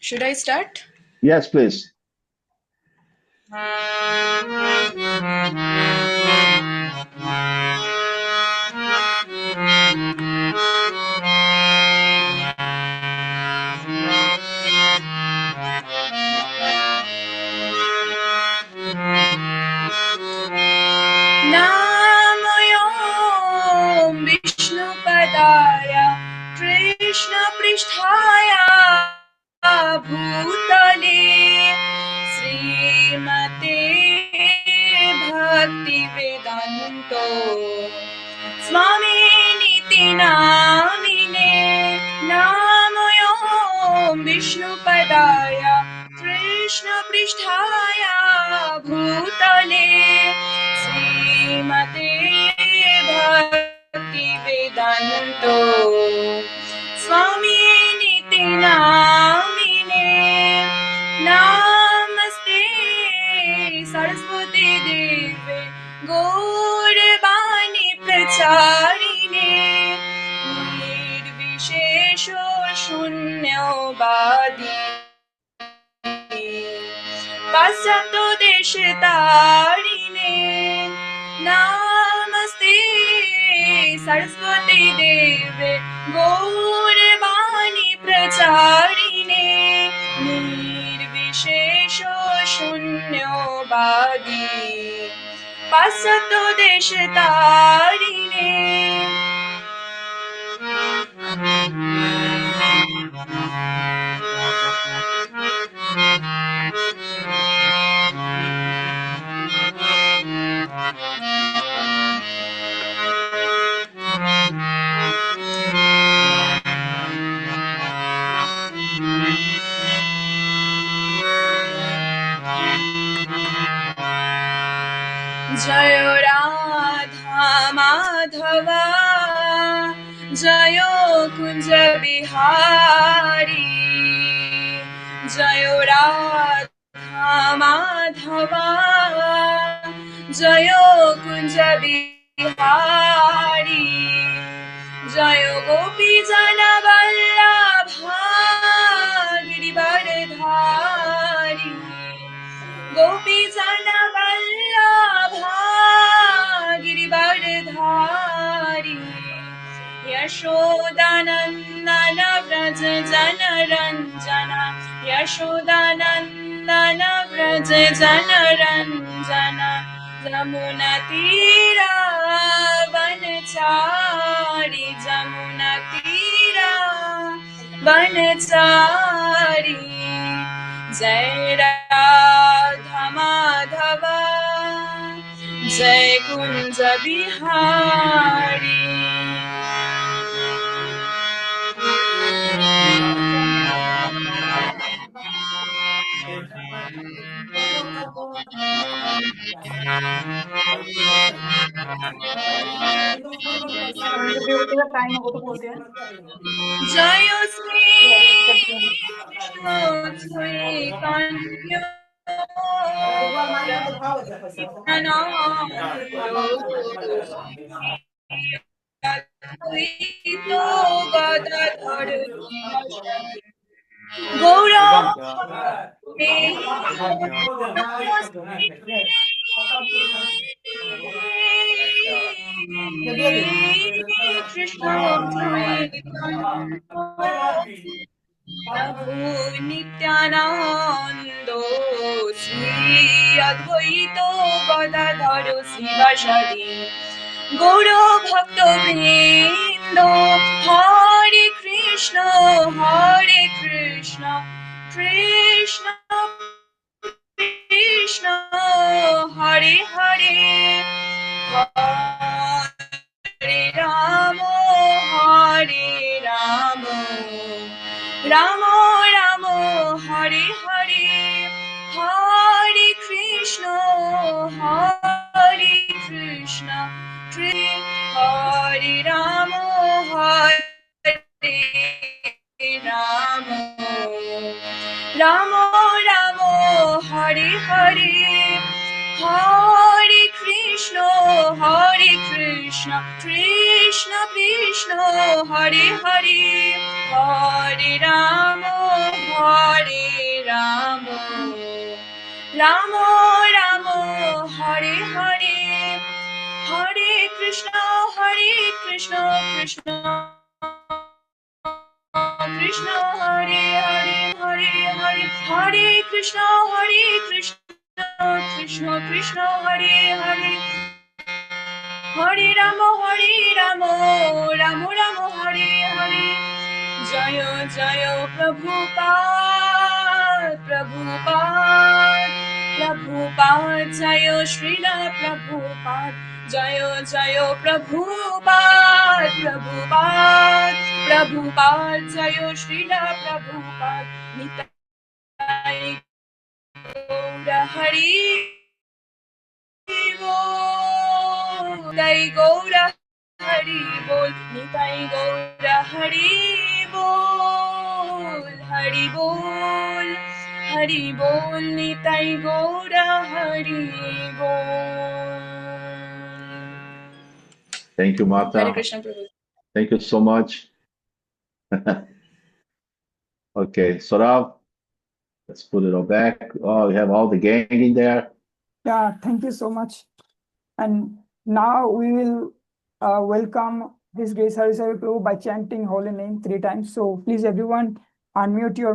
Should I start? Yes, please. Namayom Vishnupadaya Krishna Pristhaya Bhutale Srimate Bhakti Vedanto Swami Niti Namine Namayom Vishnupadaya Krishna Pristhaya Bhutale Srimate Bhakti Vedanto Swami Niti Namine Namaste Saraswati Deve Gaurvani Pracharine Nirvishesho Shunyavadi Passcode Deshitarine Namaste Saraswati Deve Gaurvani Pracharine Nirvishesho Shunyavadi Passcode Deshitarine Jayo Radha Madhava Jayo Kunja Bihari Jayo Radha Madhava Jayo Kunja Bihari Jayo Gopi Jana Vallabha Girivardhari Gopi Jana Vallabha Girivardhari Yashodanandana Vraj Jana Ranjana Yashodanandana Vraj Jana Ranjana Jamuna Tira Vanachari Jamuna Tira Vanachari Jai Radha Madhava Jai Kunja Bihari Jayo Sri Krishna Sri Kanyo Prabhu Nityanando Sri Advaito Gadadharo Sivasadi Gauro Bhakta Vrindo Hare Krishna Krishna Krishna Hare Hare Hare Rama Rama Rama Hare Hare Hare Krishna Hare Rama Rama Rama Hare Hare Hare Krishna Krishna Krishna Krishna Hare Hare Hare Rama Hare Rama Rama Rama Hare Hare Hare Krishna Krishna Krishna Hare Hare Hare Hare Hare Krishna Krishna Krishna Hare Hare Hare Rama Rama Rama Hare Hare Jaya Jaya Prabhupada Prabhupada Prabhupada Jaya Srila Prabhupada Jaya Jaya Prabhupada Prabhupada Prabhupada Jaya Srila Prabhupada Nitai Gaura Hari Nitai Gaura Hari Bol Nitai Gaura Hari Bol Hari Bol Hari Bol Nitai Gaura Hari Bol. Thank you, Mata. Hare Krishna Prabhu. Thank you so much. Okay, Saurav, let's put it all back. Oh, we have all the gang in there. Yeah, thank you so much. And now we will welcome His Grace Hari Sai Prabhu by chanting holy name 3 times. So please everyone unmute your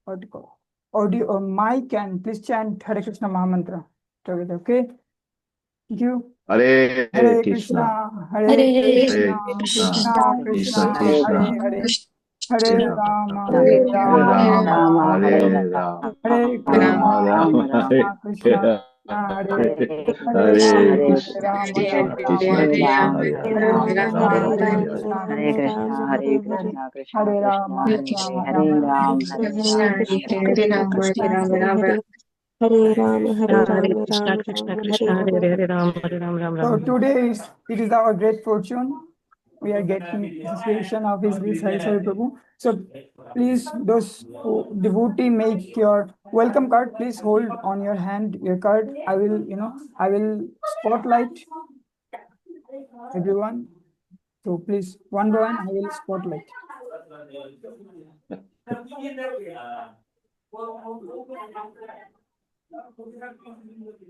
what do you call audio or mic and please chant Hare Krishna Mahamantra together. Okay? Thank you. Hare Hare Krishna. Krishna, Hare Krishna, Krishna, Krishna Krishna Krishna, Krishna, Hare Hare, Hare Hare Rama, Hare Hare Rama, Hare Hare Rama, Hare Rama Krishna, Rama, Krishna Hare Krishna, Hare Hare, Hare Rama, Hare Hare Krishna, Rama, Krishna Rama Krishna, Rama, Hare Hare Hare, Krishna, Rama Hare Rama, Krishna, Hare Krishna Krishna, Hare Rama, Rama Rama, Hare So today it is our great fortune. We are getting association of His Grace Hari Sai Prabhu. So please, those who devotee make your welcome card. Please hold on your hand your card. I will, I will spotlight everyone. So please, one by one, I will spotlight.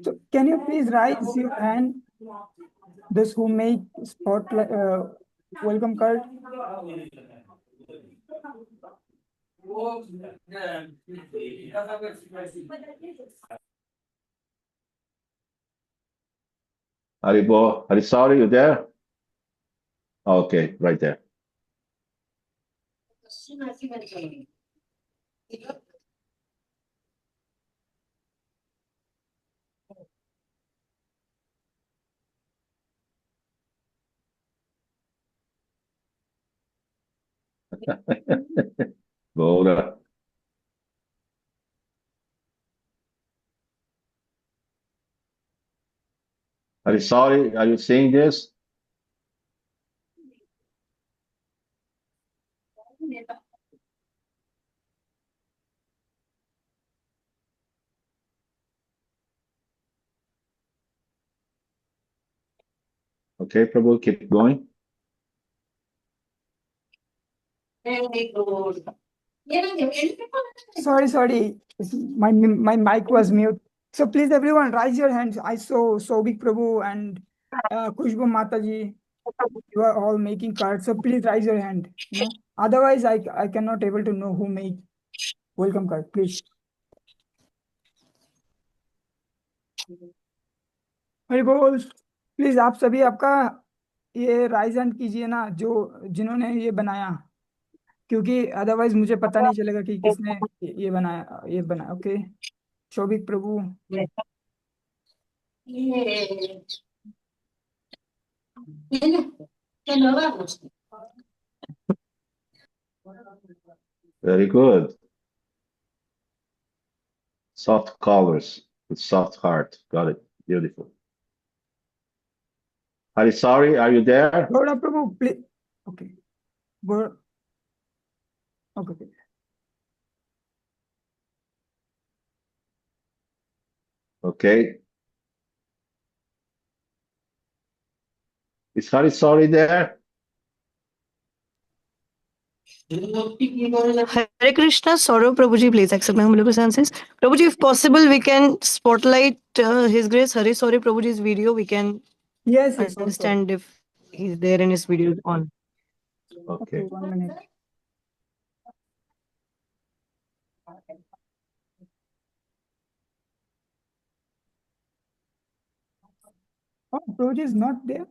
So can you please raise your hand? Those who make spotlight welcome card. Haribo, Harisauri, you there? Okay, right there. Golda. Harisauri, are you seeing this? Okay, Prabhu, keep going. Sorry. My mic was mute. So please, everyone, raise your hands. I saw Sobik Prabhu and Khushbu Mataji. You are all making cards. So please raise your hand. Otherwise, I cannot able to know who made welcome card. Please. Hari बोल please आप सभी आपका ये rise hand कीजिए ना जो जिन्होंने ये बनाया क्योंकि अदरवाइज मुझे पता नहीं चलेगा कि किसने ये बनाया okay Shobhik Prabhu Very good. Soft colors with soft heart. Got it. Beautiful. Harisauri, are you there? Gowda Prabhu please okay okay Okay. Is Hari Sauri there? Hare Krishna, Saurav Prabhuji, please accept my humble obeisances. Prabhuji, if possible, we can spotlight His Grace Hare Sauri Prabhuji's video. We can Yes, yes, of course. understand if he's there and his video is on. Okay, Okay. 1 minute. Oh, Prabhuji is not there.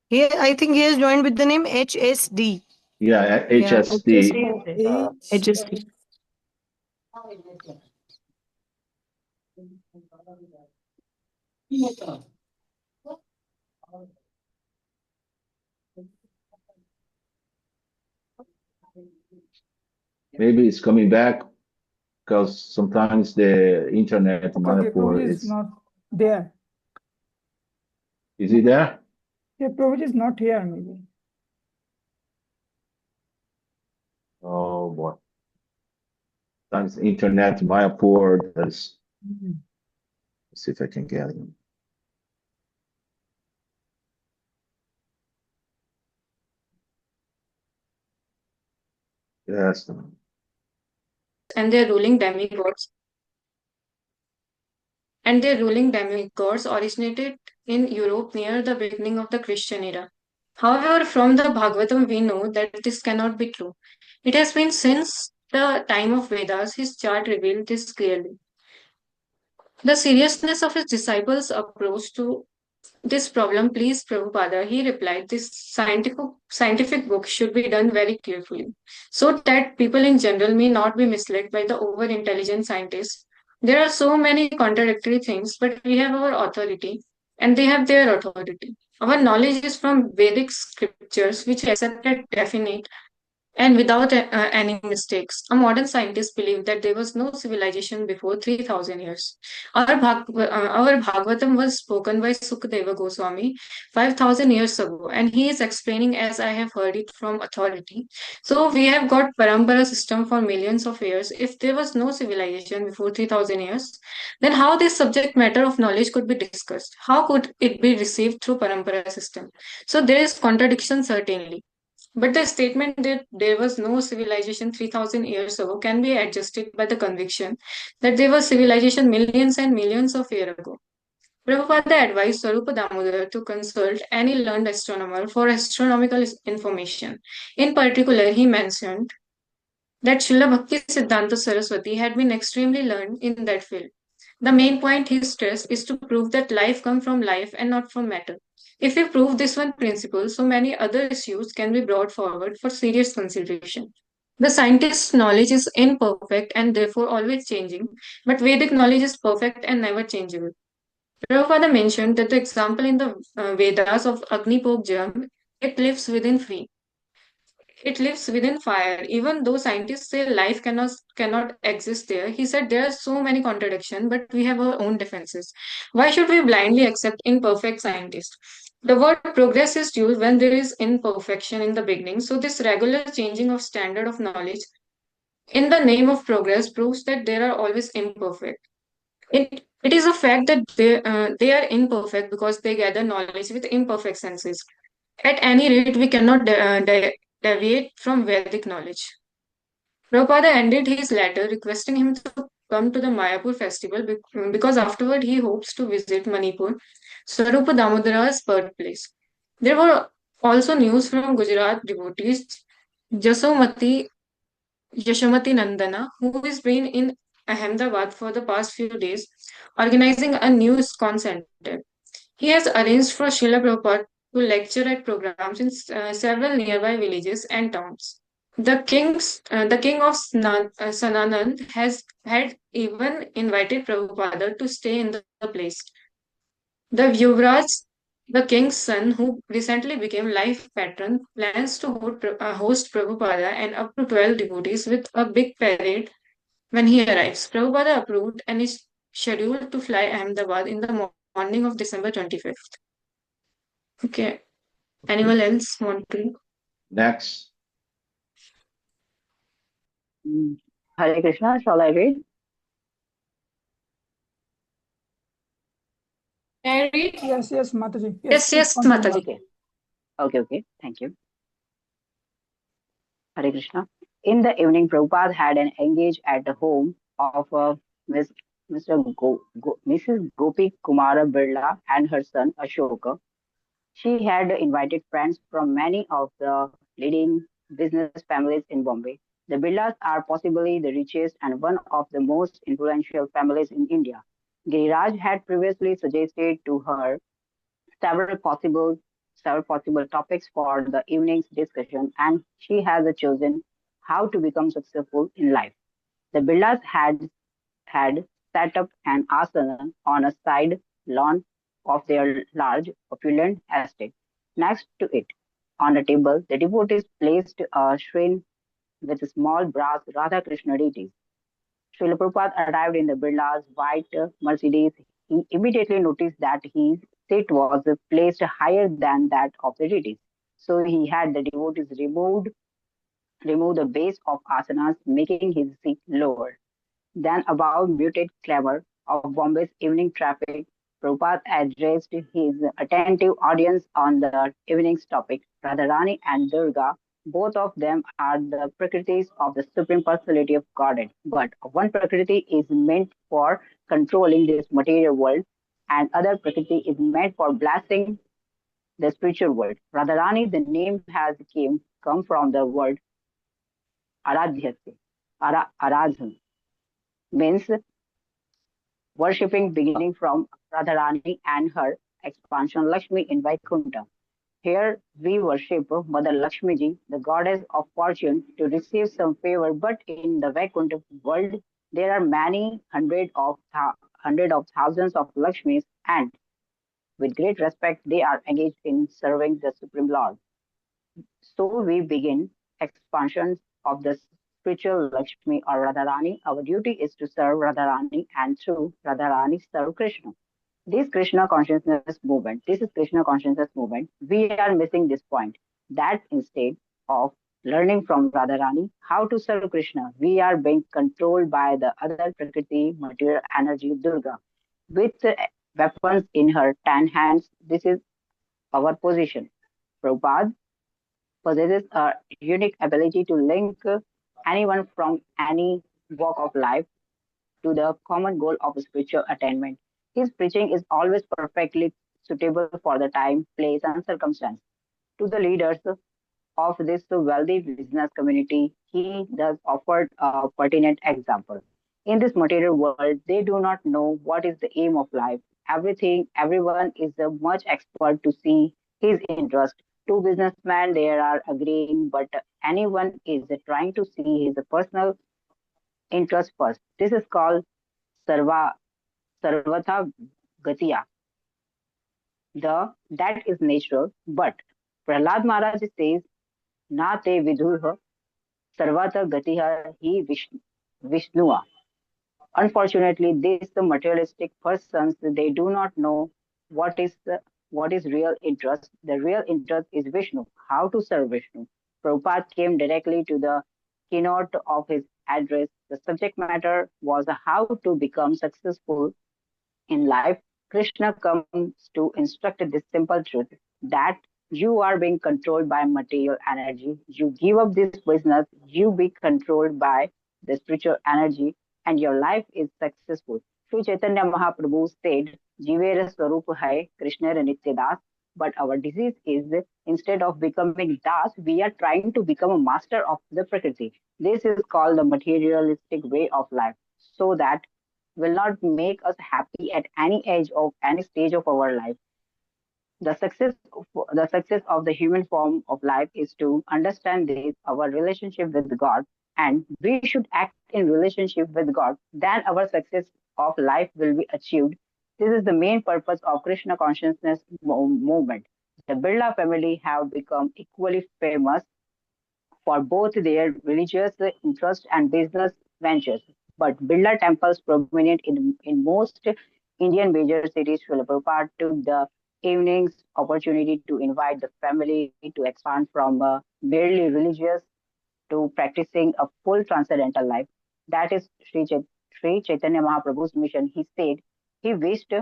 I think he has joined with the name HSD. Yeah, Yeah, HSD. HSD. Maybe it's coming back because sometimes the internet in Okay, Mayapur Prabhuji is is. not there. Is he there? Yeah, Prabhuji is not here, maybe. Oh boy. Sometimes internet in Mayapur does. Let's see if I can get him. Yes. and their ruling demigods originated in Europe near the beginning of the Christian era. However, from the Bhagavatam we know that this cannot be true. It has been since the time of Vedas, his chart revealed this clearly. The seriousness of his disciples' approach to this problem pleased Prabhupada. He replied, this scientific book should be done very carefully, so that people in general may not be misled by the over-intelligent scientists. There are so many contradictory things, but we have our authority, and they have their authority. Our knowledge is from Vedic scriptures, which we accepted definite and without any mistakes. A modern scientist believed that there was no civilization before 3000 years. Our Bhagavatam was spoken by Sukadeva Goswami 5000 years ago, and he is explaining as I have heard it from authority. So we have got parampara system for millions of years. If there was no civilization before 3000 years, then how this subject matter of knowledge could be discussed? How could it be received through parampara system? So there is contradiction certainly. But the statement that there was no civilization 3000 years ago can be adjusted by the conviction that there was civilization millions and millions of years ago. Prabhupada advised Swarupa Damodar to consult any learned astronomer for astronomical information. In particular, he mentioned that Srila Bhakti Siddhanta Saraswati had been extremely learned in that field. The main point he stressed is to prove that life comes from life and not from matter. If we prove this one principle, so many other issues can be brought forward for serious consideration. The scientist's knowledge is imperfect and therefore always changing, but Vedic knowledge is perfect and never changeable. Prabhupada mentioned that the example in the Vedas of Agni Pok germ, it lives within free. It lives within fire. Even though scientists say life cannot exist there, he said there are so many contradictions, but we have our own defenses. Why should we blindly accept imperfect scientists? The word progress is used when there is imperfection in the beginning. So this regular changing of standard of knowledge in the name of progress proves that there are always imperfect. It is a fact that they are imperfect because they gather knowledge with imperfect senses. At any rate, we cannot deviate from Vedic knowledge. Prabhupada ended his letter requesting him to come to the Mayapur festival because afterward he hopes to visit Manipur, Swarupa Damodara's birthplace. There were also news from Gujarat devotees, Jasomati Nandana, who has been in Ahmedabad for the past few days, organizing a new ISKCON center. He has arranged for Srila Prabhupada to lecture at programs in several nearby villages and towns. The king of Sananand had even invited Prabhupada to stay in the place. The Yuvraj, the king's son, who recently became life patron, plans to host Prabhupada and up to 12 devotees with a big parade when he arrives. Prabhupada approved and is scheduled to fly Ahmedabad in the morning of December 25th. Okay. Anyone else want to? Next. Hare Krishna, shall I read? May I read? Yes, Mataji. Yes, Please continue. Mataji. Okay. Thank you. Hare Krishna. In the evening, Prabhupada had an engage at the home of Miss, Mrs. Gopi Kumara Birla and her son Ashoka. She had invited friends from many of the leading business families in Bombay. The Birlas are possibly the richest and one of the most influential families in India. Giriraj had previously suggested to her several possible several possible topics for the evening's discussion, and she has chosen how to become successful in life. The Birlas had set up an asana on a side lawn of their large, opulent estate. Next to it, on a table, the devotees placed a shrine with small brass Radha Krishna deities. Srila Prabhupada arrived in the Birla's white Mercedes. He immediately noticed that his seat was placed higher than that of the deities. So he had the devotees remove the base of asanas, making his seat lower. Then, above muted clamor of Bombay's evening traffic, Prabhupada addressed his attentive audience on the evening's topic, Radharani and Durga. Both of them are the Prakritis of the Supreme Personality of Godhead. But one Prakriti is meant for controlling this material world, and other Prakriti is meant for blessing the spiritual world. Radharani, the name has come from the word Aradhyasya, Aradhan, means worshipping beginning from Radharani and her expansion Lakshmi in Vaikuntha. Here we worship Mother Lakshmi Ji, the goddess of fortune, to receive some favor, but in the Vaikuntha world there are many hundred of thousands of Lakshmis, and with great respect they are engaged in serving the Supreme Lord. So we begin expansions of the spiritual Lakshmi or Radharani. Our duty is to serve Radharani and through Radharani serve Krishna. This is Krishna consciousness movement. We are missing this point that instead of learning from Radharani how to serve Krishna, we are being controlled by the other Prakriti, material energy, Durga, with weapons in her 10 hands. This is our position. Prabhupada possesses a unique ability to link anyone from any walk of life to the common goal of spiritual attainment. His preaching is always perfectly suitable for the time, place, and circumstance. To the leaders of this wealthy business community, he thus offered a pertinent example. In this material world, they do not know what is the aim of life. Everyone is much expert to see his interest. Two businessmen there are agreeing, but anyone is trying to see his personal interest first. This is called sarva, sarvatha gatiya. That is natural, but Prahlad Maharaj says, Na te vidurha sarvata gatiha hi Vishnua. Unfortunately, these materialistic persons they do not know what is what is real interest. The real interest is Vishnu. How to serve Vishnu? Prabhupada came directly to the keynote of his address. The subject matter was how to become successful in life. Krishna comes to instruct this simple truth that you are being controlled by material energy. You give up this business, you be controlled by the spiritual energy, and your life is successful. Sri Chaitanya Mahaprabhu said, Jivera Swarup Hai Krishna Nitya Das. But our disease is instead of becoming Das, we are trying to become a master of the Prakriti. This is called the materialistic way of life. So that will not make us happy at any age of any stage of our life. The success of the human form of life is to understand this, our relationship with God, and we should act in relationship with God. Then our success of life will be achieved. This is the main purpose of Krishna consciousness movement. The Birla family have become equally famous for both their religious interest and business ventures. But Birla temples prominent in most Indian major cities. Srila Prabhupada took the evening's opportunity to invite the family to expand from merely religious to practicing a full transcendental life. That is Sri Chaitanya Mahaprabhu's mission. He said he wished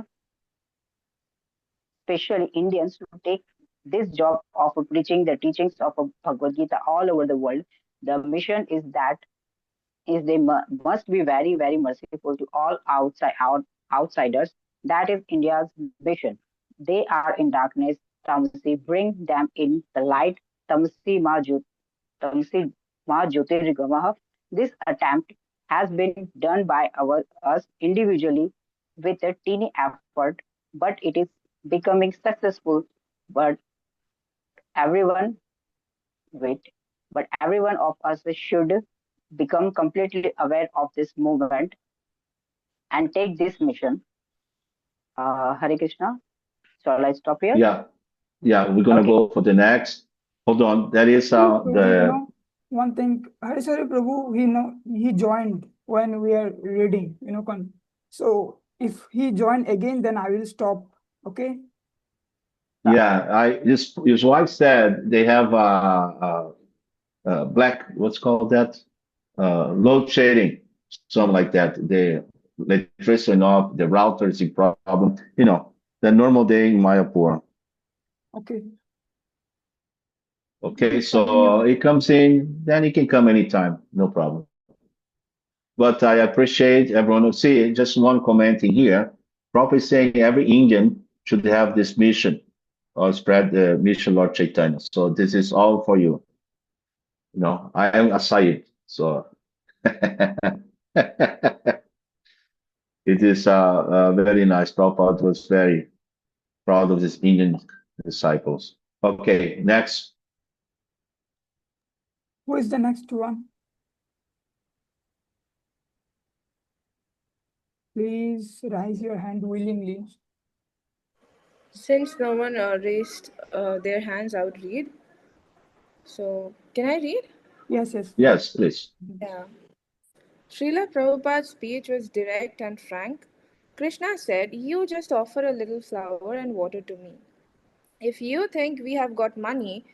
especially Indians, to take this job of preaching the teachings of Bhagavad Gita all over the world. The mission is that they must be very, very merciful to all outsiders. That is India's mission. They are in darkness. Tamasi, bring them in the light. Tamasi ma Jyotirgamah. This attempt has been done by us individually with a teeny effort, but it is becoming successful. But everyone wait, but every one of us should become completely aware of this movement and take this mission. Hare Krishna. Shall I stop here? Yeah, we're gonna Okay. go for the next. Hold on, that is the One thing, Harisari Prabhu, he joined when we are reading, so if he joined again, then I will stop. Okay. yeah. His wife said they have black, what's called that? Load shedding, something like that. The electricity off, the router is a problem. The normal day in Mayapur. Okay. Okay, so it comes in, then it can come anytime, no problem. But I appreciate everyone. See, just one comment in here. Prabhupada is saying every Indian should have this mission or spread the mission Lord Chaitanya. So this is all for you. I am Asayid, so it is very nice. Prabhupada was very proud of his Indian disciples. Okay, next. Who is the next one? Please raise your hand willingly. Since no one raised their hands, I would read. So, can I read? Yes. Yes, please. Yeah. Srila Prabhupada's speech was direct and frank. Krishna said, "You just offer a little flower and water to me. If you think we have got money,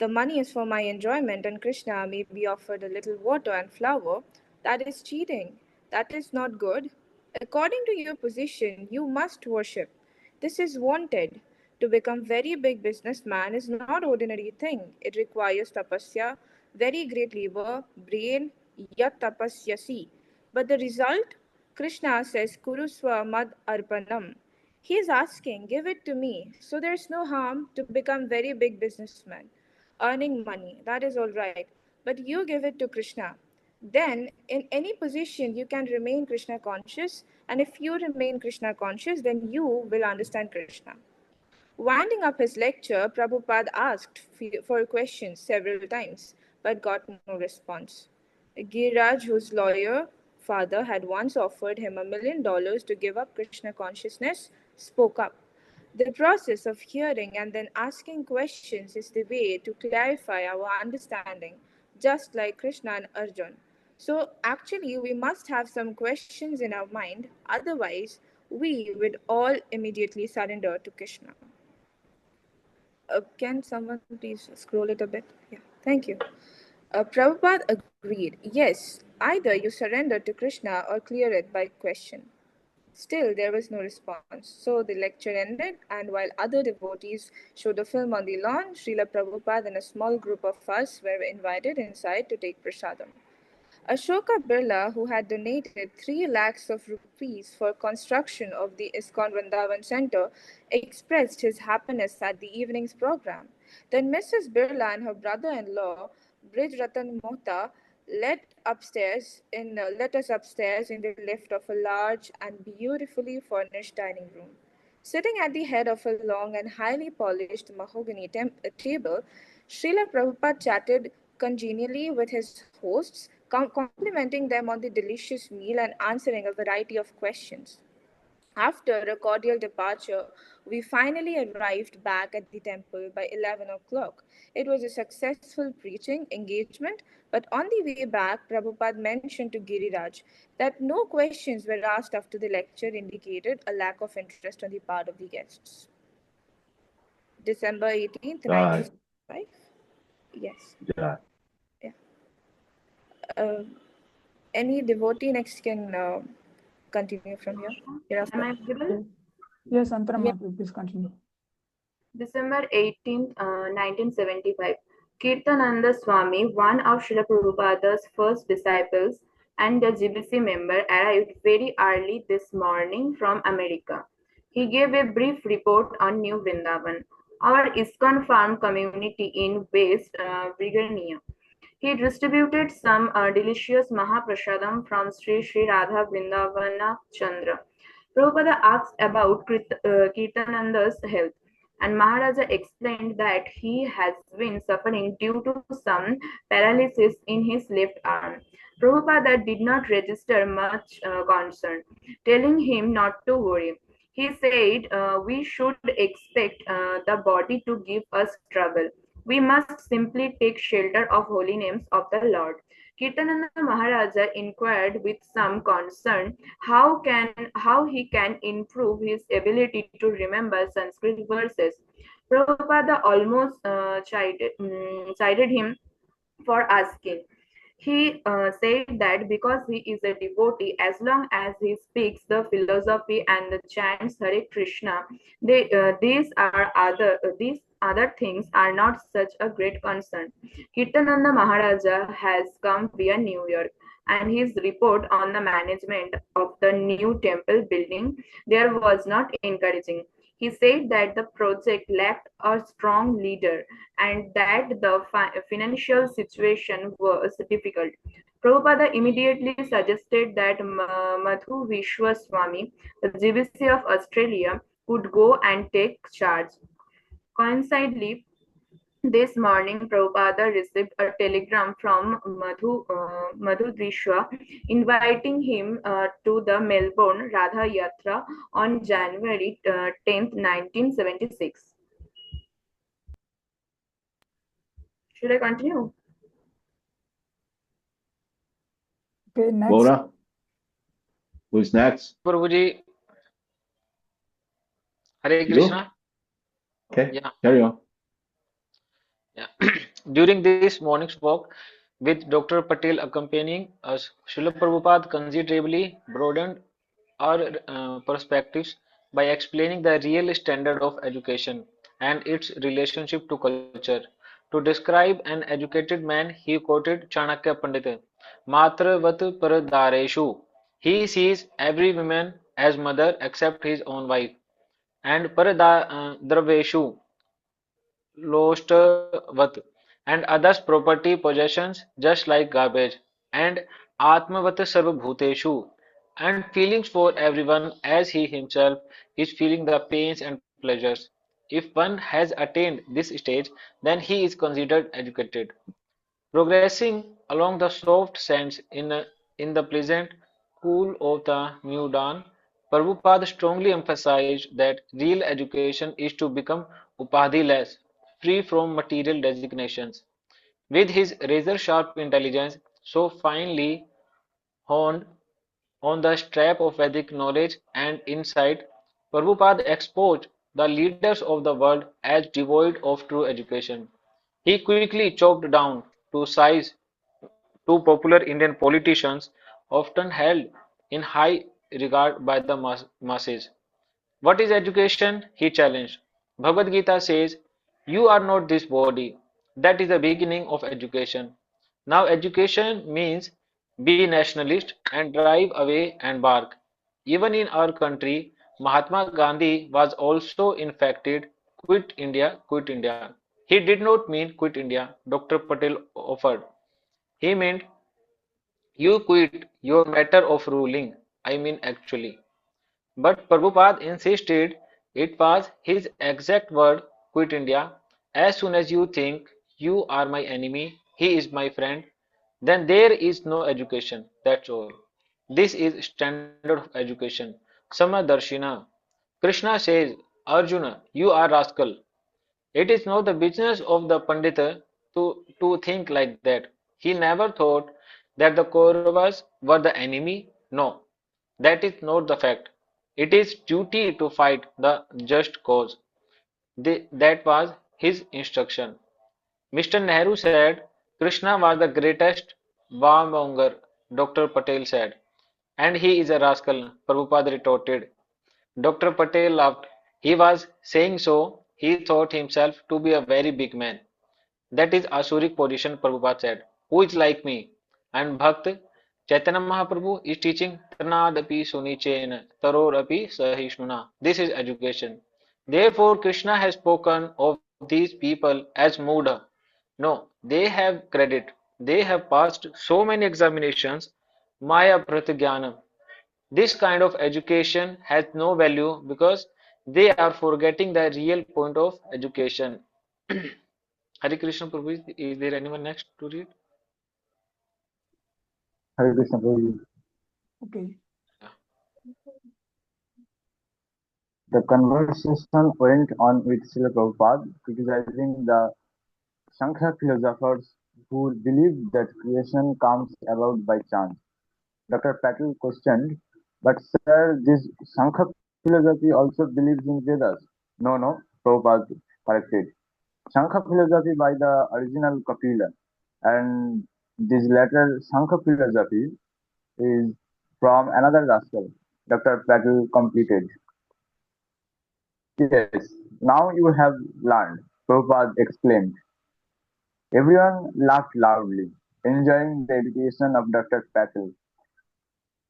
the money is for my enjoyment, and Krishna may be offered a little water and flower. That is cheating. That is not good. According to your position, you must worship. This is wanted. To become very big businessman is not ordinary thing. It requires tapasya, very great labor, brain, yat tapasyasi. But the result? Krishna says, Kuruswa mad arpanam. He is asking, give it to me. So there's no harm to become very big businessman. Earning money, that is all right. But you give it to Krishna. Then, in any position, you can remain Krishna conscious. And if you remain Krishna conscious, then you will understand Krishna. Winding up his lecture, Prabhupada asked for questions several times, but got no response. Giriraj, whose lawyer father had once offered him $1 million to give up Krishna consciousness, spoke up. The process of hearing and then asking questions is the way to clarify our understanding, just like Krishna and Arjun. So, actually, we must have some questions in our mind, otherwise, we would all immediately surrender to Krishna. Can someone please scroll it a bit? Yeah, thank you. Prabhupada agreed, yes, either you surrender to Krishna or clear it by question. Still, there was no response. So the lecture ended, and while other devotees showed a film on the lawn, Srila Prabhupada and a small group of us were invited inside to take prasadam. Ashoka Birla, who had donated 3 lakhs of rupees for construction of the ISKCON Vrindavan Center, expressed his happiness at the evening's program. Then Mrs. Birla and her brother-in-law, Brij Ratan Mohta, led us upstairs in the lift of a large and beautifully furnished dining room. Sitting at the head of a long and highly polished mahogany table, Srila Prabhupada chatted congenially with his hosts, complimenting them on the delicious meal and answering a variety of questions. After a cordial departure, we finally arrived back at the temple by 11 o'clock. It was a successful preaching engagement, but on the way back, Prabhupada mentioned to Giriraj that no questions were asked after the lecture indicated a lack of interest on the part of the guests. December 18th, 1965. Yes. Yeah. Any devotee next can continue from here. Am I given? Yes, Antara Mata, please continue. December 18, 1975. Kirtananda Swami, one of Srila Prabhupada's first disciples and a GBC member, arrived very early this morning from America. He gave a brief report on New Vrindavan, our ISKCON farm community in West Virginia. He distributed some delicious Mahaprasadam from Sri Sri Radha Vrindavana Chandra. Prabhupada asked about Kirtananda's health, and Maharaja explained that he has been suffering due to some paralysis in his left arm. Prabhupada did not register much concern, telling him not to worry. He said we should expect the body to give us trouble. We must simply take shelter of holy names of the Lord. Kirtananda Maharaja inquired with some concern how he can improve his ability to remember Sanskrit verses. Prabhupada almost chided him for asking. He said that because he is a devotee, as long as he speaks the philosophy and the chants Hare Krishna, these other things are not such a great concern. Kirtananda Maharaja has come via New York, and his report on the management of the new temple building there was not encouraging. He said that the project lacked a strong leader and that the financial situation was difficult. Prabhupada immediately suggested that Madhu Vishwaswamy, the GBC of Australia, could go and take charge. Coincidentally, this morning, Prabhupada received a telegram from Madhu Vishwa inviting him to the Melbourne Radha Yatra on January 10th, 1976. Should I continue? Okay, next. Bora? Who's next? Prabhuji, Hare You? Krishna. Okay, Yeah, carry on. yeah. During this morning's walk with Dr. Patel accompanying us, Srila Prabhupada considerably broadened our perspectives by explaining the real standard of education and its relationship to culture. To describe an educated man, he quoted Chanakya Pandita, Matravat Paradareshu. He sees every woman as mother except his own wife, and Paradraveshu Loshtavat, and others' property possessions just like garbage, and Atmavat Sarvabhuteshu, and feelings for everyone as he himself is feeling the pains and pleasures. If one has attained this stage, then he is considered educated. Progressing along the soft sands in the pleasant cool of the new dawn, Prabhupada strongly emphasized that real education is to become upadhi-less, free from material designations. With his razor-sharp intelligence, so finely honed on the strap of Vedic knowledge and insight, Prabhupada exposed the leaders of the world as devoid of true education. He quickly chopped down to size two popular Indian politicians often held in high regard by the masses. What is education? He challenged. Bhagavad Gita says, you are not this body. That is the beginning of education. Now education means be nationalist and drive away and bark. Even in our country, Mahatma Gandhi was also infected, quit India, quit India. He did not mean quit India, Dr. Patel offered. He meant you quit your matter of ruling, I mean actually. But Prabhupada insisted it was his exact word, quit India. As soon as you think you are my enemy, he is my friend, then there is no education. That's all. This is standard of education. Samadarshina. Krishna says, Arjuna, you are rascal. It is not the business of the Pandita to think like that. He never thought that the Kauravas were the enemy. No, that is not the fact. It is duty to fight the just cause. That was his instruction. Mr. Nehru said, Krishna was the greatest warmonger, Dr. Patel said. And he is a rascal, Prabhupada retorted. Dr. Patel laughed. He was saying so. he thought himself to be a very big man. That is Asuric position, Prabhupada said. Who is like me? And Bhakt Chaitanya Mahaprabhu is teaching Tanadapi Sunichena Tarorapi Sahishnuna. This is education. Therefore, Krishna has spoken of these people as Mudha. No, they have credit. They have passed so many examinations. Maya Pratigyanam. This kind of education has no value because they are forgetting the real point of education. Hare Krishna Prabhu, is there anyone next to read? Hare Krishna Prabhuji. Okay. The conversation went on with Srila Prabhupada criticizing the Sankhya philosophers who believe that creation comes about by chance. Dr. Patel questioned, but sir, this Sankhya philosophy also believes in Vedas. No, no, Prabhupada corrected. Sankhya philosophy by the original Kapila, and this latter Sankhya philosophy is from another rascal. Dr. Patel completed. Yes, now you have learned, Prabhupada explained. Everyone laughed loudly, enjoying the education of Dr. Patel.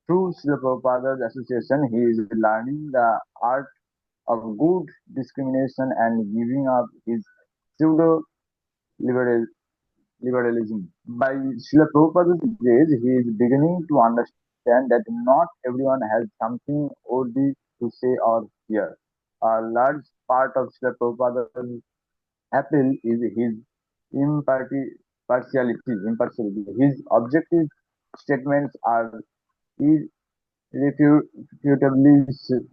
Through Srila Prabhupada's association, he is learning the art of good discrimination and giving up his pseudo liberalism. By Srila Prabhupada's grace, he is beginning to understand that not everyone has something worthy to say or hear. A large part of Srila Prabhupada's appeal is his impartiality. His objective statements are irrefutably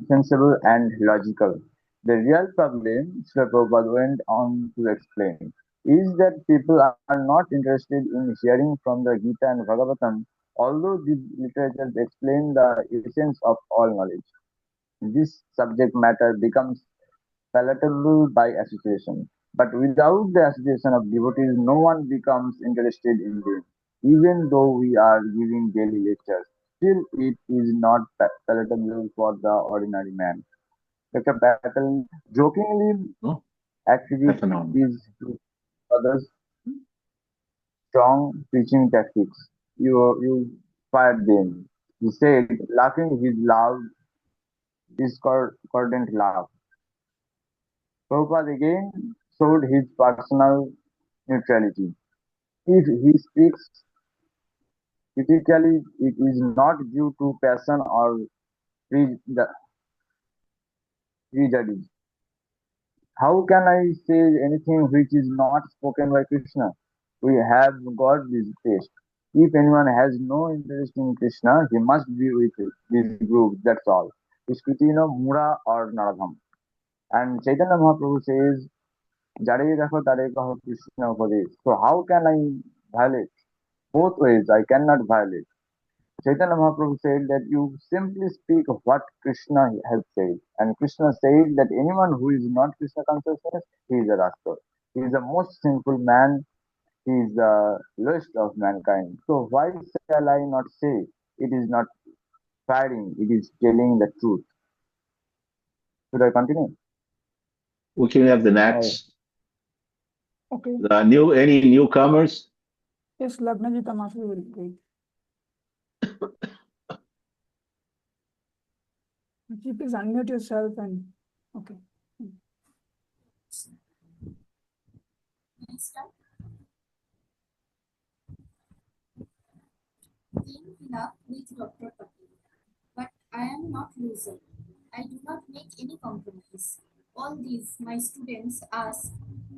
sensible and logical. The real problem, Srila Prabhupada went on to explain, is that people are not interested in hearing from the Gita and Bhagavatam, although these literatures explain the essence of all knowledge. This subject matter becomes palatable by association. But without the association of devotees, no one becomes interested in them. Even though we are giving daily lectures, still it is not palatable for the ordinary man. Dr. Patel jokingly Oh, attributes phenomenal. these to others' strong preaching tactics. You fired them. He said, laughing his loud, discordant laugh. Prabhupada again showed his personal neutrality. If he speaks critically, it is not due to passion or prejudice. How can I say anything which is not spoken by Krishna? We have got this test. If anyone has no interest in Krishna, he must be with this group, that's all. Is Krishna Mura or Naradham? And Chaitanya Mahaprabhu says, Jare Rakho Tare Kaho Krishna Upadesh. So how can I violate? Both ways I cannot violate. Chaitanya Mahaprabhu said that you simply speak what Krishna has said. And Krishna said that anyone who is not Krishna consciousness, he is a rascal. He is the most sinful man. He is the lowest of mankind. So why shall I not say it is not firing, it is telling the truth? Should I continue? We can have the Oh, next. Okay. Any newcomers? Yes, Lagnaji Tamashi will wait. Actually, please unmute yourself and okay. In love with Dr. Patel, but I am not loser. I do not make any compromise. All these my students ask.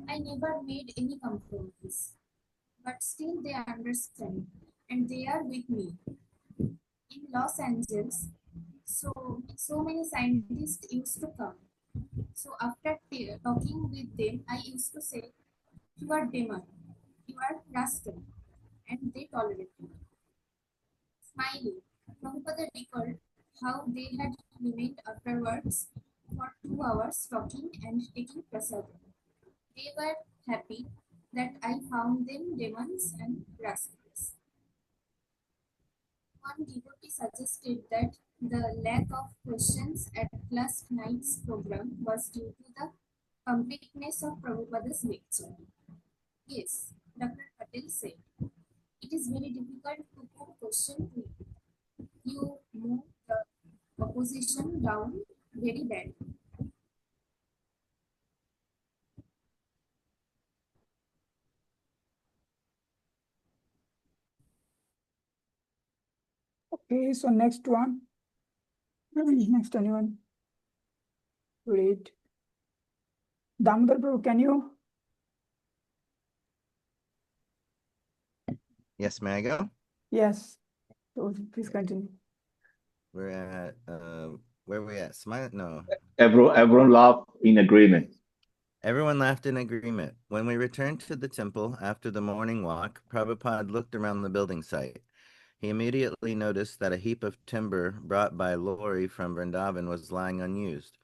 I never made any compromise. But still they understand and they are with me. In Los Angeles, so many scientists used to come. So after talking with them, I used to say, you are demon, you are rascal, and they tolerate me. Smiling, Prabhupada recalled how they had remained afterwards for 2 hours talking and taking prasadam. They were happy that I found them demons and rascals. One devotee suggested that the lack of questions at last night's program was due to the completeness of Prabhupada's lecture. Yes, Dr. Patel said, it is very difficult to put question to it. You move the opposition down very badly. Okay, so next one. Next anyone? Great. Damodar Prabhu, can you? Yes, may I go? Yes. So please continue. We're at where are we at? Smile? No. Everyone laugh in agreement. Everyone laughed in agreement. When we returned to the temple after the morning walk, Prabhupada looked around the building site. He immediately noticed that a heap of timber brought by lorry from Vrindavan was lying unused.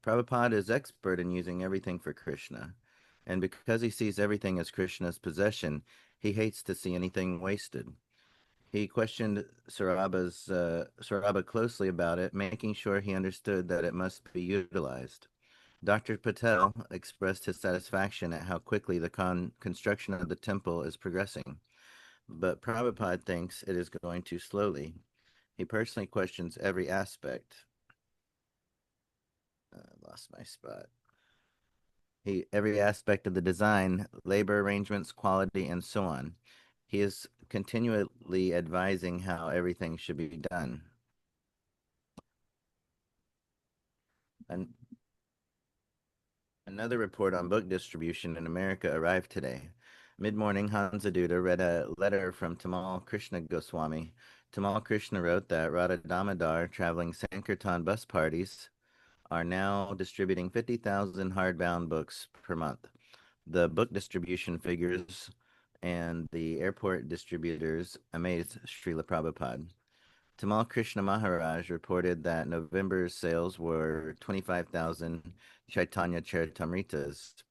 Prabhupada is expert in using everything for Krishna. And because he sees everything as Krishna's possession, he hates to see anything wasted. He questioned Sarabha closely about it, making sure he understood that it must be utilized. Dr. Patel expressed his satisfaction at how quickly the construction of the temple is progressing, but Prabhupada thinks it is going too slowly. He personally questions every aspect. I lost my spot. Every aspect of the design, labor arrangements, quality, and so on. He is continually advising how everything should be done. And another report on book distribution in America arrived today. Mid-morning, Hansaduta read a letter from Tamal Krishna Goswami. Tamal Krishna wrote that Radha Damodar traveling Sankirtan bus parties are now distributing 50,000 hardbound books per month. The book distribution figures and the airport distributors amazed Srila Prabhupada. Tamal Krishna Maharaj reported that November's sales were 25,000 Chaitanya Charitamritas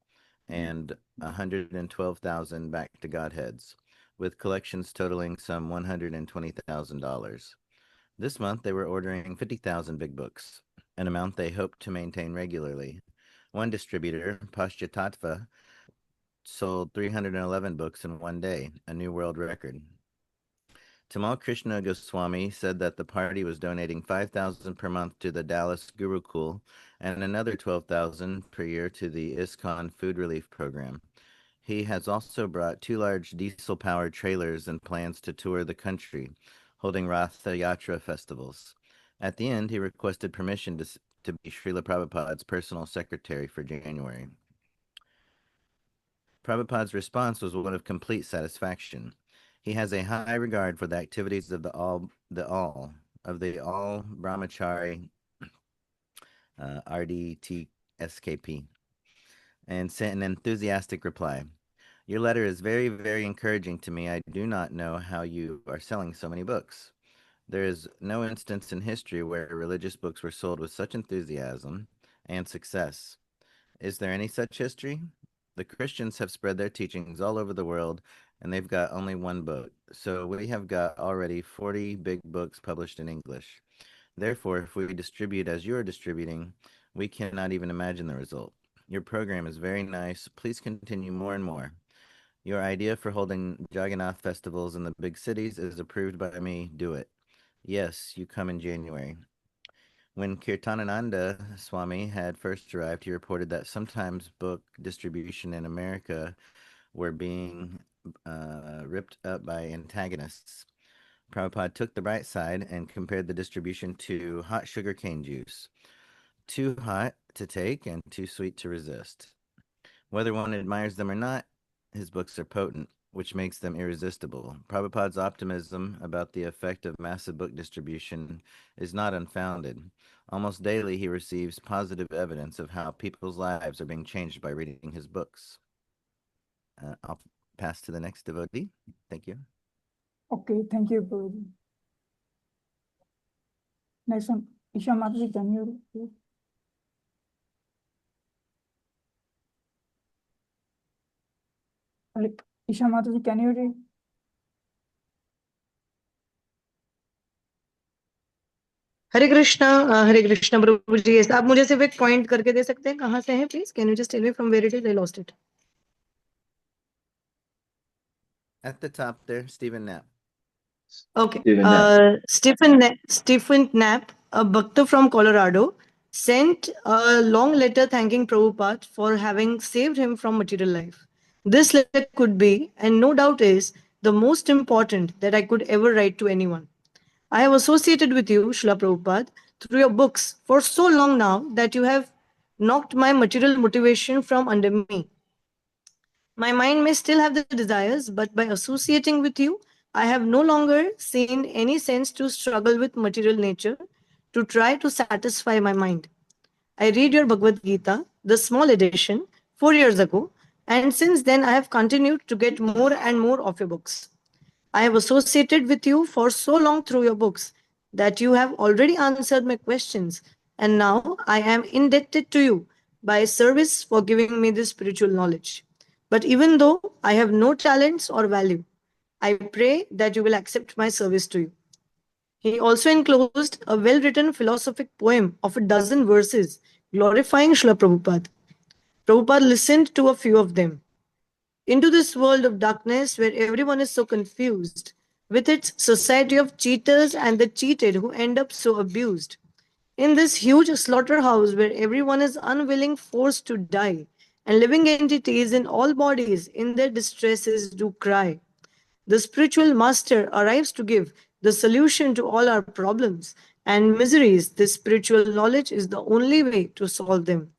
and 112,000 Back to Godheads, with collections totaling some $120,000. This month, they were ordering 50,000 big books, an amount they hope to maintain regularly. One distributor, Paschatattva, sold 311 books in one day, a new world record. Tamal Krishna Goswami said that the party was donating 5,000 per month to the Dallas Gurukul and another 12,000 per year to the ISKCON Food Relief Program. He has also brought 2 large diesel-powered trailers and plans to tour the country, holding Ratha Yatra festivals. At the end, he requested permission to be Srila Prabhupada's personal secretary for January. Prabhupada's response was one of complete satisfaction. He has a high regard for the activities of the all brahmachari RDTSKP, and sent an enthusiastic reply. Your letter is very, very encouraging to me. I do not know how you are selling so many books. There is no instance in history where religious books were sold with such enthusiasm and success. Is there any such history? The Christians have spread their teachings all over the world, and they've got only one book. So we have got already 40 big books published in English. Therefore, if we distribute as you are distributing, we cannot even imagine the result. Your program is very nice. Please continue more and more. Your idea for holding Jagannath festivals in the big cities is approved by me. Do it. Yes, you come in January. When Kirtanananda Swami had first arrived, he reported that sometimes book distribution in America were being ripped up by antagonists. Prabhupada took the bright side and compared the distribution to hot sugar cane juice. Too hot to take and too sweet to resist. Whether one admires them or not, his books are potent, which makes them irresistible. Prabhupada's optimism about the effect of massive book distribution is not unfounded. Almost daily, he receives positive evidence of how people's lives are being changed by reading his books. I'll pass to the next devotee. Thank you. Okay, thank you, Prabhuji. Next one, Isha Mataji, can you read? Isha Mataji, can you read? Hare Krishna Prabhu ji. Yes, आप मुझे सिर्फ एक point करके दे सकते हैं कहाँ से है please? Can you just tell me from where it is? I lost it. At the top there, Stephen Knapp. Okay. Stephen Knapp. Stephen Knapp, a bhakta from Colorado, sent a long letter thanking Prabhupada for having saved him from material life. This letter could be, and no doubt is, the most important that I could ever write to anyone. I have associated with you, Srila Prabhupada, through your books for so long now that you have knocked my material motivation from under me. My mind may still have the desires, but by associating with you, I have no longer seen any sense to struggle with material nature to try to satisfy my mind. I read your Bhagavad Gita, the small edition, 4 years ago, and since then I have continued to get more and more of your books. I have associated with you for so long through your books that you have already answered my questions, and now I am indebted to you by service for giving me this spiritual knowledge. But even though I have no talents or value, I pray that you will accept my service to you. He also enclosed a well written philosophic poem of a dozen verses glorifying Srila Prabhupada. Prabhupada listened to a few of them. Into this world of darkness where everyone is so confused, with its society of cheaters and the cheated who end up so abused. In this huge slaughterhouse where everyone is unwilling, forced to die, and living entities in all bodies in their distresses do cry. The spiritual master arrives to give the solution to all our problems and miseries. This spiritual knowledge is the only way to solve them.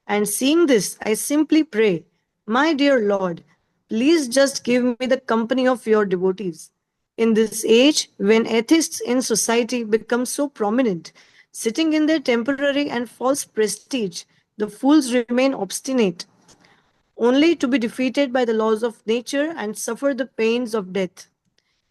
And seeing this, I simply pray, my dear Lord, please just give me the company of your devotees. In this age, when atheists in society become so prominent, sitting in their temporary and false prestige, the fools remain obstinate, only to be defeated by the laws of nature and suffer the pains of death.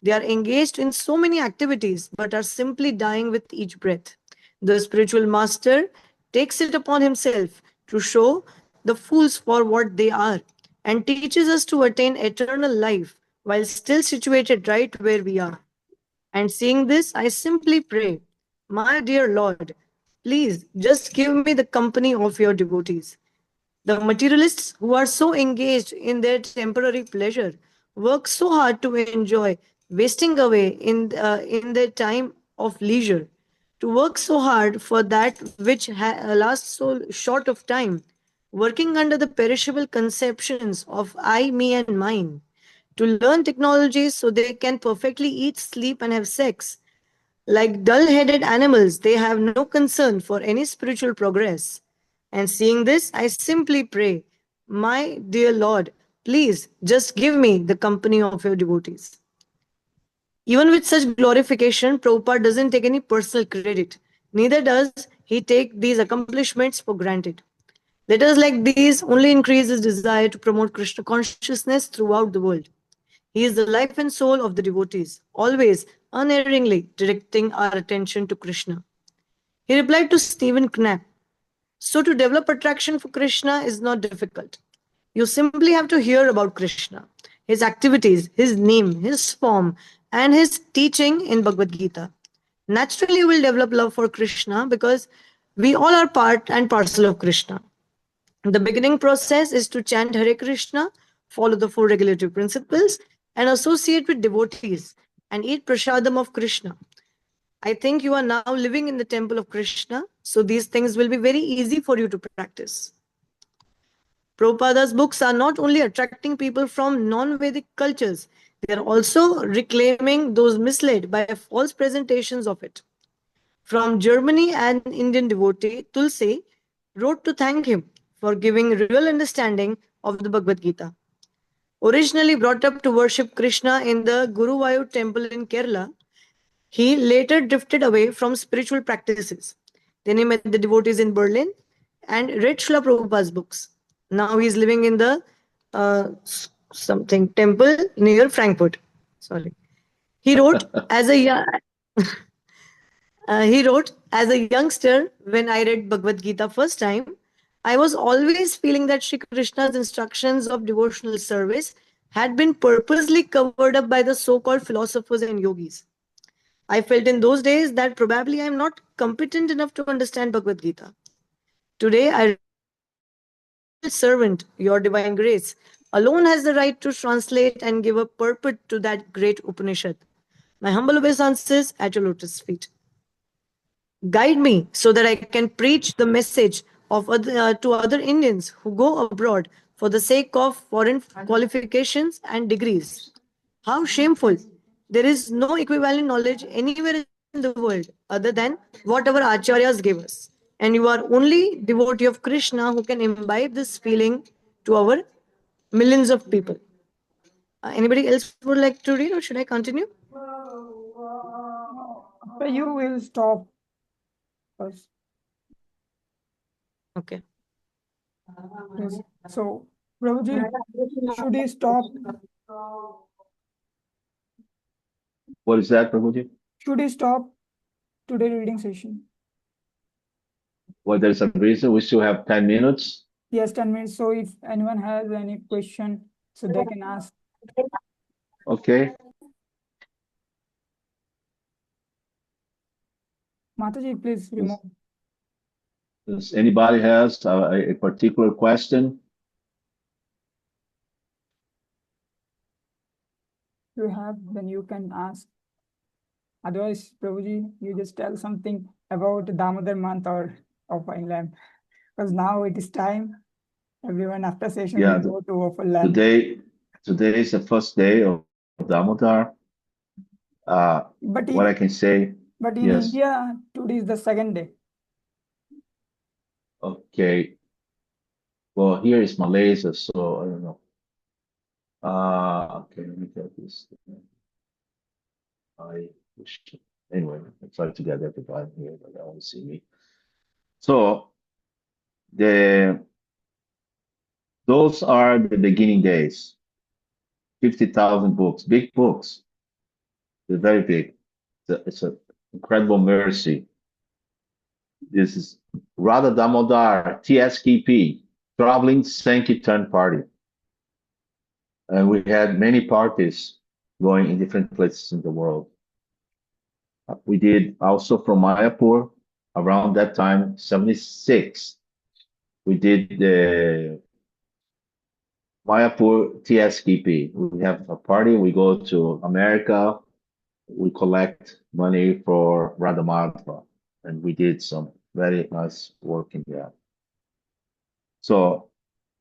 They are engaged in so many activities but are simply dying with each breath. The spiritual master takes it upon himself to show the fools for what they are and teaches us to attain eternal life while still situated right where we are. And seeing this, I simply pray, my dear Lord, please just give me the company of your devotees. The materialists who are so engaged in their temporary pleasure work so hard to enjoy, wasting away in their time of leisure. To work so hard for that which lasts so short of time, working under the perishable conceptions of I, me, and mine. To learn technologies so they can perfectly eat, sleep, and have sex. Like dull headed animals, they have no concern for any spiritual progress. And seeing this, I simply pray, my dear Lord, please just give me the company of your devotees. Even with such glorification, Prabhupada doesn't take any personal credit. Neither does he take these accomplishments for granted. Letters like these only increase his desire to promote Krishna consciousness throughout the world. He is the life and soul of the devotees, always unerringly directing our attention to Krishna. He replied to Stephen Knapp, so to develop attraction for Krishna is not difficult. You simply have to hear about Krishna, his activities, his name, his form, and his teaching in Bhagavad Gita. Naturally, you will develop love for Krishna because we all are part and parcel of Krishna. The beginning process is to chant Hare Krishna, follow the four regulatory principles, and associate with devotees and eat prasadam of Krishna. I think you are now living in the temple of Krishna, so these things will be very easy for you to practice. Prabhupada's books are not only attracting people from non-Vedic cultures, they are also reclaiming those misled by false presentations of it. From Germany, an Indian devotee, Tulsi, wrote to thank him for giving real understanding of the Bhagavad Gita. Originally brought up to worship Krishna in the Guruvayur temple in Kerala, he later drifted away from spiritual practices. Then he met the devotees in Berlin and read Srila Prabhupada's books. Now he is living in the something temple near Frankfurt. Sorry. He wrote as a as a youngster, when I read Bhagavad Gita first time, I was always feeling that Sri Krishna's instructions of devotional service had been purposely covered up by the so-called philosophers and yogis. I felt in those days that probably I am not competent enough to understand Bhagavad Gita. Today, I servant, your divine grace, alone has the right to translate and give a purport to that great Upanishad. My humble obeisances at your lotus feet. Guide me so that I can preach the message to other Indians who go abroad for the sake of foreign qualifications and degrees. How shameful! There is no equivalent knowledge anywhere in the world other than whatever acharyas give us. And you are only devotee of Krishna who can imbibe this feeling to our millions of people. Anybody else would like to read, or should I continue? You will stop first. Okay. Yes. So, Prabhuji, should he stop? What is that, Prabhuji? Should he stop today reading session? Well, there's a reason. We still have 10 minutes. Yes, 10 minutes. So if anyone has any question, so they can ask. Okay. Mataji, please remove. Does anybody has a particular question? You have, then you can ask. Otherwise, Prabhuji, you just tell something about Damodar month or offline lamp. Because now it is time. Everyone after session Yeah, will go to offline lamp. Today is the first day of Damodar. What I can say. But in yes. India, today is the second day. Okay. Well, here is Malaysia, so I don't know. Okay, let me get this. I wish. Anyway, I try to get everybody here, but they only see me. So those are the beginning days. 50,000 books, big books. They're very big. It's an incredible mercy. This is Radha Damodar, TSKP, Traveling Sankirtan Party. And we had many parties going in different places in the world. We did also from Mayapur around that time, 76. We did the Mayapur TSKP. We have a party, we go to America, we collect money for Radhamadva, and we did some very nice work in there. So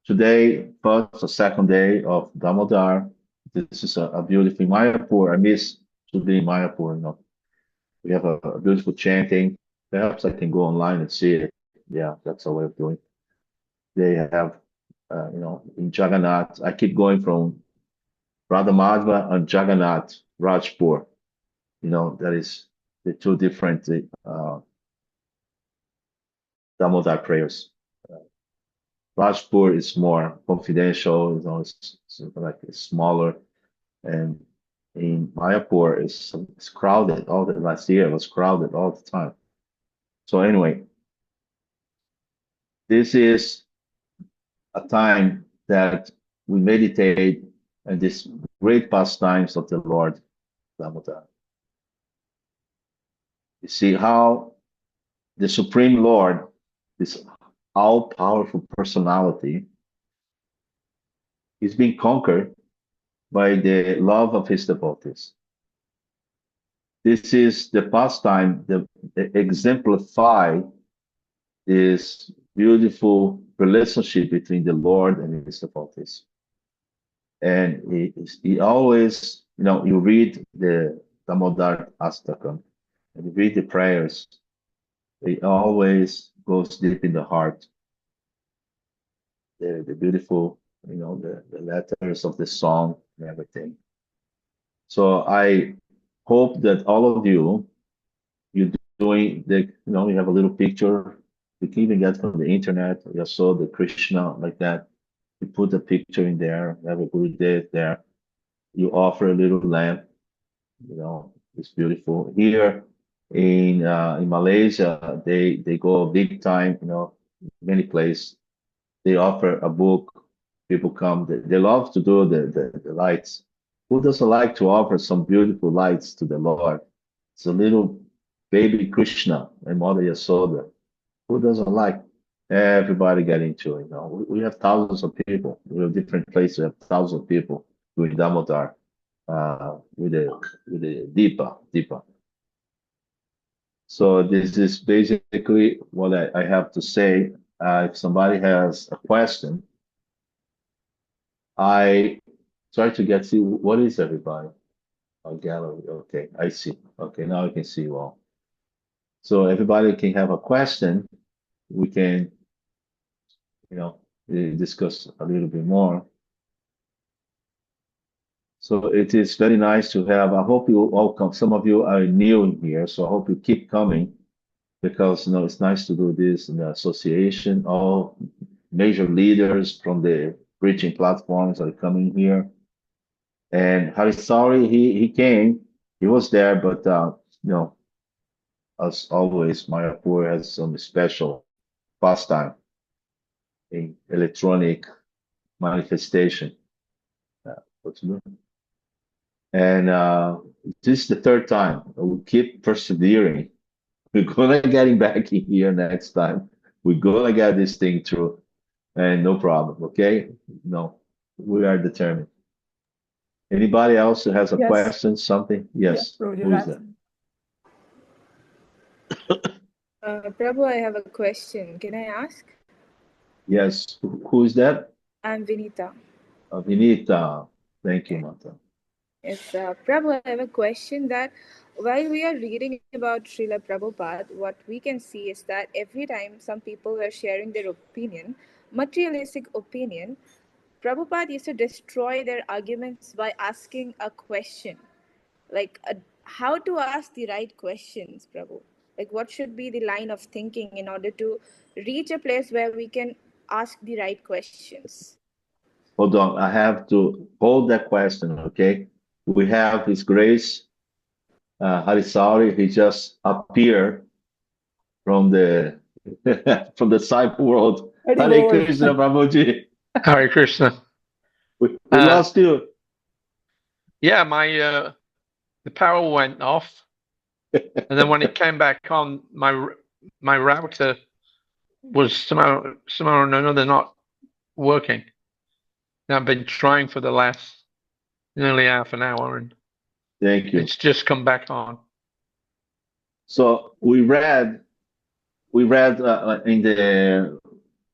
today, first or second day of Damodar, this is a beautiful Mayapur. I miss to be in Mayapur. You know. We have a beautiful chanting. Perhaps I can go online and see it. Yeah, that's a way of doing it. They have, in Jagannath, I keep going from Radhamadva and Jagannath, Rajpur. That is the two different Damodar prayers. Rajpur is more confidential, it's like it's smaller, and in Mayapur it's crowded. All the last year it was crowded all the time. So anyway, this is a time that we meditate and this great pastimes of the Lord Damodar. You see how the Supreme Lord, this all-powerful personality, is being conquered by the love of his devotees. This is the pastime that exemplify this beautiful relationship between the Lord and his devotees. And he always, you read the Damodar Astakam, and you read the prayers, it always goes deep in the heart. The beautiful, the letters of the song and everything. So I hope that all of you're doing you have a little picture. You can even get from the internet. You saw the Krishna like that. You put the picture in there, have a good day there. You offer a little lamp, it's beautiful. Here in Malaysia, they go big time, many places. They offer a book. People come. They love to do the lights. Who doesn't like to offer some beautiful lights to the Lord? It's a little baby Krishna and Mother Yasoda. Who doesn't like everybody get into it? You know, we have thousands of people. We have different places. We have thousands of people doing Damodar with the Deepa. So this is basically what I have to say. If somebody has a question, I try to get see what is everybody. Oh, gallery. Okay, I see. Okay, now I can see you all. So everybody can have a question. We can, you know, discuss a little bit more. So it is very nice to have. I hope you all come. Some of you are new here, so I hope you keep coming because you know it's nice to do this in the association. All major leaders from the preaching platforms are coming here. And Harisari, he came, he was there, but you know, as always, Mayapur has some special pastime in electronic manifestation. What's new? And this is the third time. We keep persevering. We're gonna get him back in here next time. We're gonna get this thing through, and no problem. Okay? No, we are determined. Anybody else who has a Yes. question, something? Yes. Prabhuji, Who is that? Prabhu, I have a question. Can I ask? Yes. Who is that? I'm Vinita. Vinita. Thank you, Mata. Yes, Prabhu, I have a question that while we are reading about Srila Prabhupada, what we can see is that every time some people were sharing their opinion, materialistic opinion, Prabhupada used to destroy their arguments by asking a question. Like, how to ask the right questions, Prabhu? Like, what should be the line of thinking in order to reach a place where we can ask the right questions? Hold on. I have to hold that question, okay? We have His Grace Harisari. He just appeared from the from the cyber world. Hare Krishna, Prabhuji. Hare Krishna. We lost you. Yeah, my the power went off, and then when it came back on, my router was somehow or another not working. And I've been trying for the last nearly half an hour, and thank you. It's just come back on. So we read in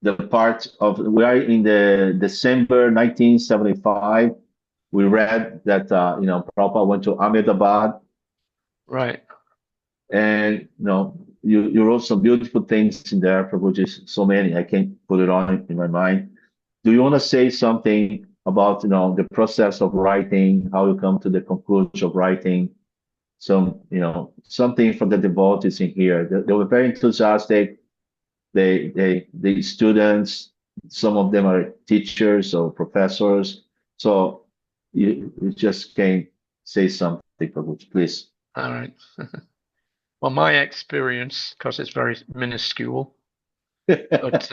the part of we are in the December 1975. We read that you know Prabhupada went to Ahmedabad, right? And you know you wrote some beautiful things in there, Prabhuji. So many I can't put it on in my mind. Do you want to say something about you know the process of writing, how you come to the conclusion of writing? Some you know something from the devotees in here. They were very enthusiastic. The students, some of them are teachers or professors. So you just can say something, Prabhuji, please. All right. Well, my experience, because it's very minuscule, but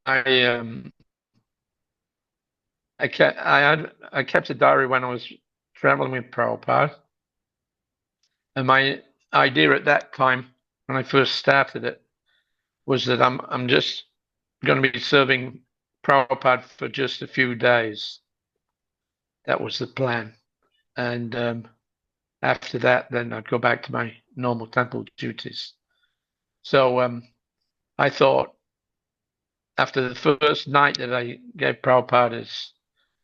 I kept a diary when I was traveling with Prabhupada, and my idea at that time when I first started it was that I'm just going to be serving Prabhupada for just a few days. That was the plan, and after that, then I'd go back to my normal temple duties. So I thought after the first night that I gave Prabhupada his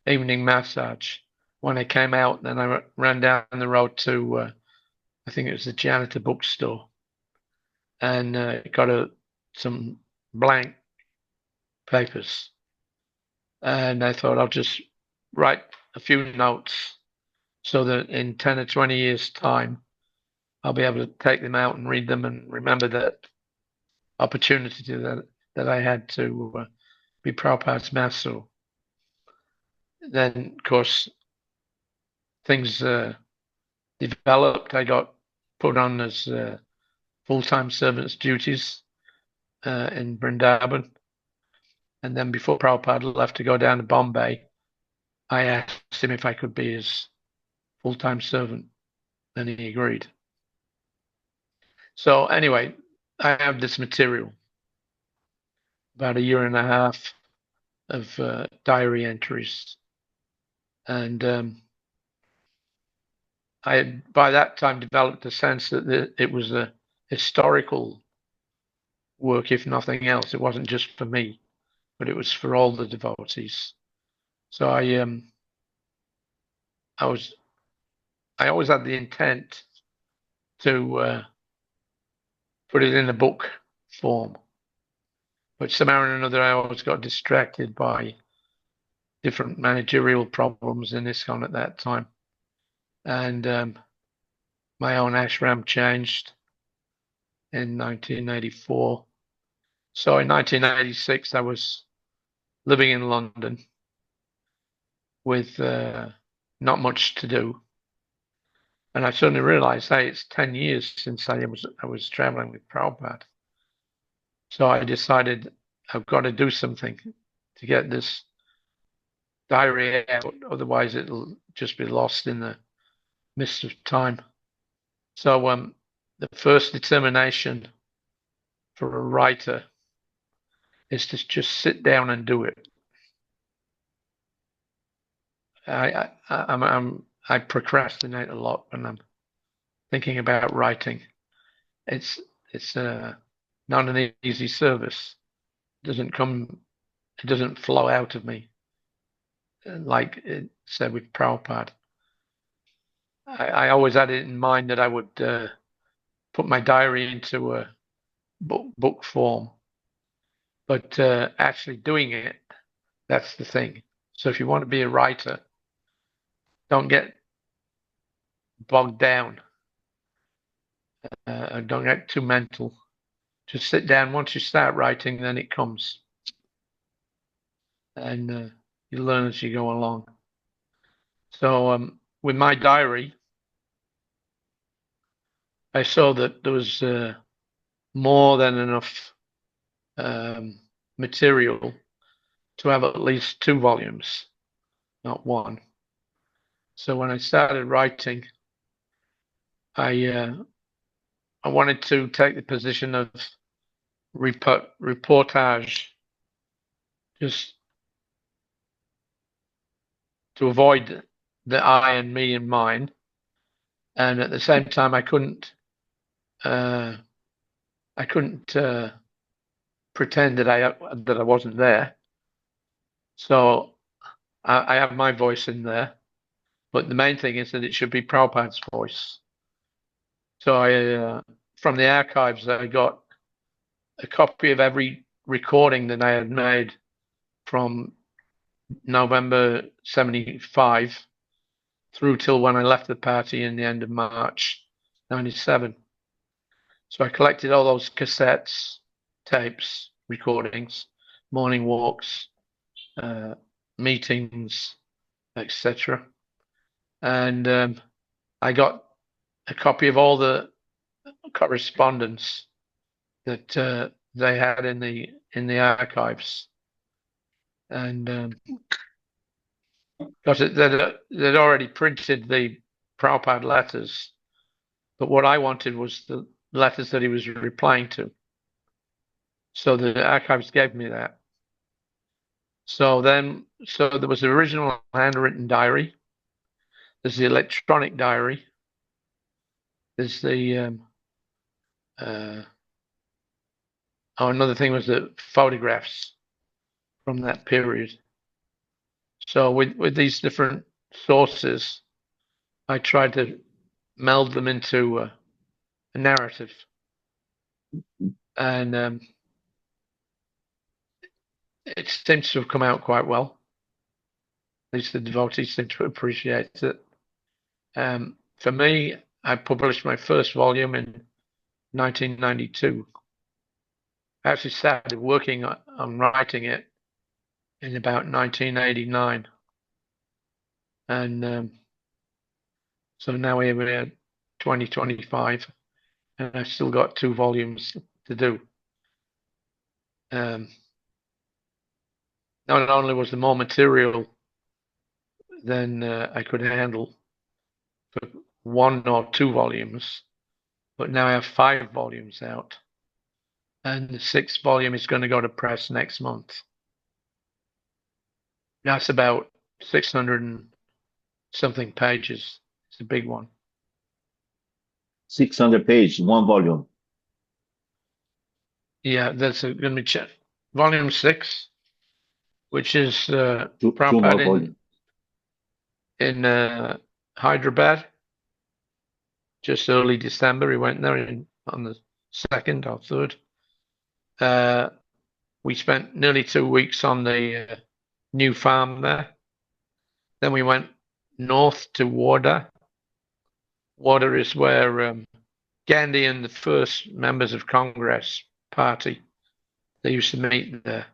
evening massage, when I came out, then I ran down the road to, I think it was the janitor bookstore, and got some blank papers. And I thought I'll just write a few notes so that in 10 or 20 years' time, I'll be able to take them out and read them and remember that opportunity that I had to be Prabhupada's master. Then, of course, things developed. I got put on as full-time servant's duties in Vrindavan. And then before Prabhupada left to go down to Bombay, I asked him if I could be his full-time servant. And he agreed. So anyway, I have this material, about a year and a half of diary entries. And I had by that time developed a sense that it was a historical work, if nothing else. It wasn't just for me, but it was for all the devotees. So I always had the intent to put it in a book form, but somehow or another I always got distracted by different managerial problems in ISKCON at that time, and my own ashram changed in 1984. So in 1986 I was living in London with not much to do. And I suddenly realized, hey, it's 10 years since I was traveling with Prabhupada. So I decided I've got to do something to get this diary out, otherwise it'll just be lost in the mist of time. So the first determination for a writer is to just sit down and do it. I procrastinate a lot when I'm thinking about writing. It's not an easy service. It doesn't flow out of me like it said with Prabhupada. I always had it in mind that I would put my diary into a book form, but actually doing it, that's the thing. So if you want to be a writer, don't get bogged down. Don't get too mental. Just sit down. Once you start writing, then it comes. And you learn as you go along. So with my diary, I saw that there was more than enough material to have at least 2 volumes, not 1. So when I started writing, I wanted to take the position of reportage, just to avoid the I and me and mine, and at the same time I couldn't pretend that I wasn't there. So I have my voice in there, but the main thing is that it should be Prabhupada's voice. So I from the archives I got a copy of every recording that I had made from November 75 through till when I left the party in the end of March 97. So I collected all those cassettes, tapes, recordings, morning walks, meetings, etc. And I got a copy of all the correspondence that they had in the archives, and because they'd already printed the Prabhupada letters, but what I wanted was the letters that he was replying to. So the archives gave me that. So there was the original handwritten diary. There's the electronic diary. There's the another thing was the photographs from that period. So with these different sources, I tried to meld them into a narrative, and it seems to have come out quite well. At least the devotees seem to appreciate it. For me, I published my first volume in 1992. I actually started working on writing it in about 1989. And so now we're 2025, and I've still got 2 volumes to do. Not only was there more material than I could handle, for 1 or 2 volumes, but now I have 5 volumes out. And the 6th volume is going to go to press next month. That's about 600 and something pages. It's a big one. 600 pages, 1 volume. Yeah, that's going to be volume 6, which is Two more Prabhupada volumes. in Hyderabad. Just early December, he went there on the 2nd or 3rd. We spent nearly 2 weeks on the new farm there. Then we went north to Wada. Wada is where Gandhi and the first members of Congress party, they used to meet there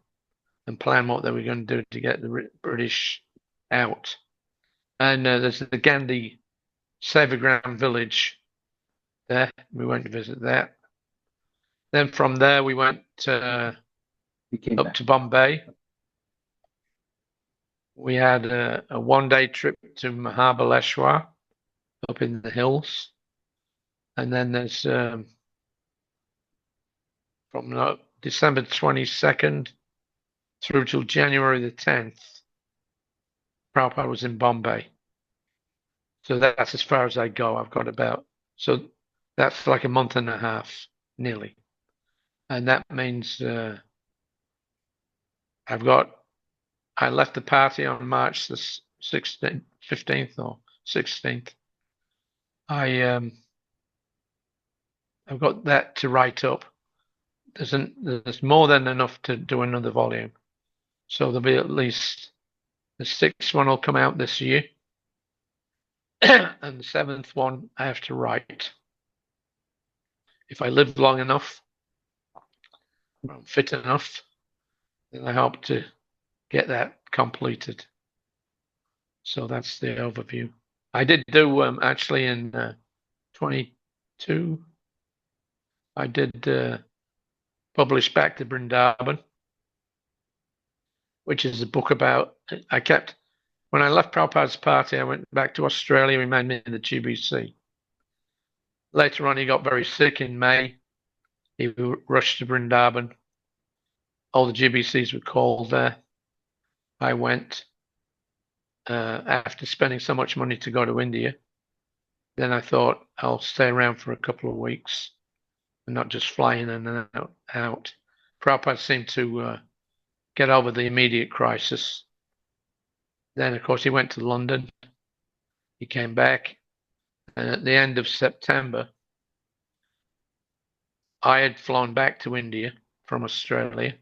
and plan what they were going to do to get the British out. And there's the Gandhi Sevagram village there. We went to visit that. Then from there we went up to Bombay. We had a 1-day trip to Mahabaleshwar up in the hills. And then there's from December 22nd through till January the 10th, Prabhupada was in Bombay. So that's as far as I go. I've got so that's like a month and a half, nearly. And that means I left the party on March the 16th, 15th or 16th. I've got that to write up. There's more than enough to do another volume. So there'll be at least the 6th one will come out this year. And the 7th one I have to write. If I live long enough, I'm fit enough, then I hope to get that completed. So that's the overview. I did do actually in 22, I did publish Back to Vrindavan, which is a book about, when I left Prabhupada's party, I went back to Australia, he made me in the GBC. Later on, he got very sick in May. He rushed to Vrindavan. All the GBCs were called there. I went after spending so much money to go to India. Then I thought I'll stay around for a couple of weeks and not just fly in and out. Prabhupada seemed to get over the immediate crisis. Then, of course, he went to London. He came back. And at the end of September, I had flown back to India from Australia.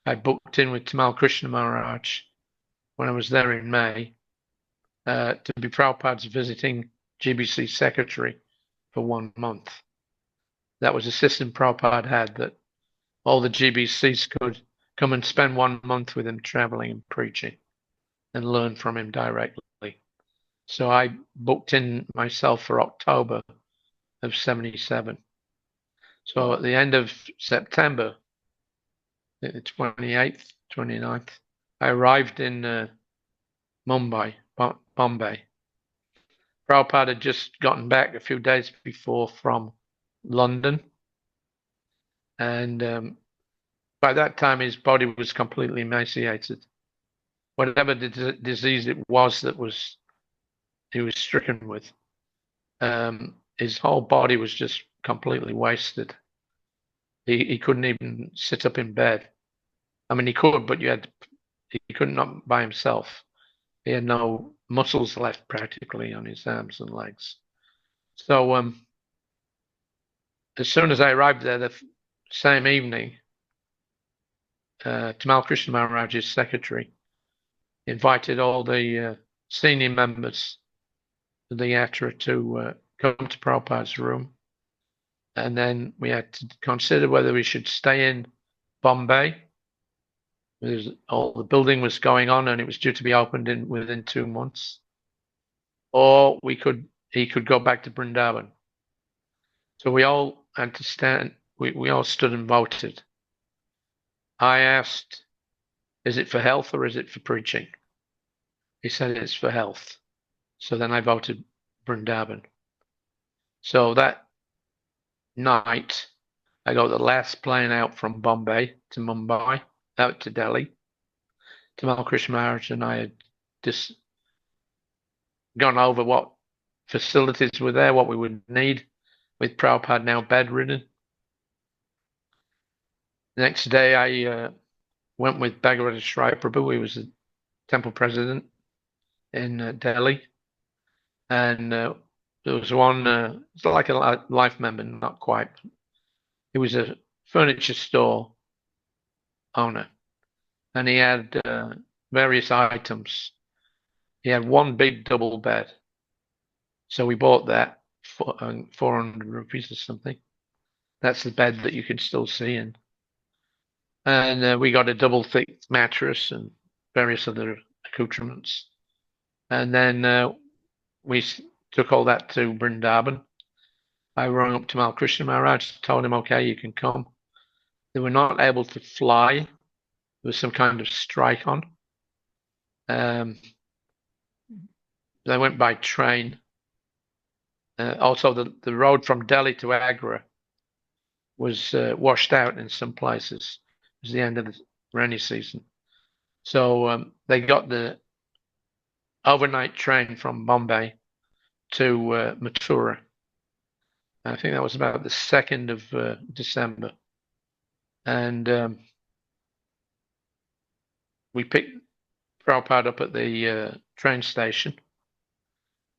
I booked in with Tamal Krishna Maharaj when I was there in May to be Prabhupada's visiting GBC secretary for 1 month. That was a system Prabhupada had, that all the GBCs could come and spend 1 month with him traveling and preaching and learn from him directly. So I booked in myself for October of 77. So at the end of September, the 28th, 29th, I arrived in Bombay. Prabhupada had just gotten back a few days before from London. And by that time, his body was completely emaciated. Whatever the disease it was that he was stricken with, his whole body was just completely wasted. He couldn't even sit up in bed. I mean, he could, but he couldn't not by himself. He had no muscles left practically on his arms and legs. So as soon as I arrived there the same evening, Tamal Krishna Maharaj's secretary invited all the senior members of the Yatra to come to Prabhupada's room. And then we had to consider whether we should stay in Bombay. All the building was going on and it was due to be opened within 2 months. Or he could go back to Vrindavan. So we all had to stand, we all stood and voted. I asked, is it for health or is it for preaching? He said it's for health. So then I voted Vrindavan. So that night, I got the last plane out from Bombay to Mumbai, out to Delhi. Tamal Krishna Maharaj and I had just gone over what facilities were there, what we would need, with Prabhupada now bedridden. The next day, I went with Bhagavatamrta Srila Prabhu. He was the temple president in Delhi. And there was one, it's like a life member, not quite. He was a furniture store owner. And he had various items. He had one big double bed. So we bought that for 400 rupees or something. That's the bed that you can still see in. And we got a double thick mattress and various other accoutrements. And then we took all that to Vrindavan. I rang up Tamal Krishna Maharaj, told him, okay, you can come. They were not able to fly. There was some kind of strike on. They went by train. Also, the road from Delhi to Agra was washed out in some places. It was the end of the rainy season. So they got the overnight train from Bombay to Mathura. I think that was about the 2nd of December. And we picked Prabhupada up at the train station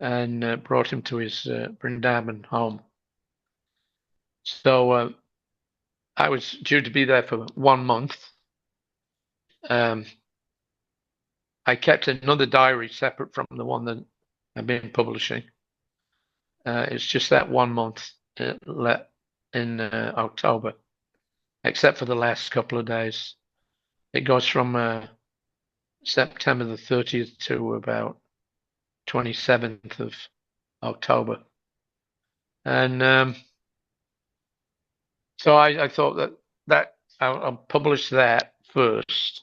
and brought him to his Vrindavan home. So I was due to be there for 1 month. I kept another diary separate from the one that I've been publishing. It's just that 1 month in October, except for the last couple of days. It goes from September the 30th to about 27th of October. And so I thought that I'll publish that first,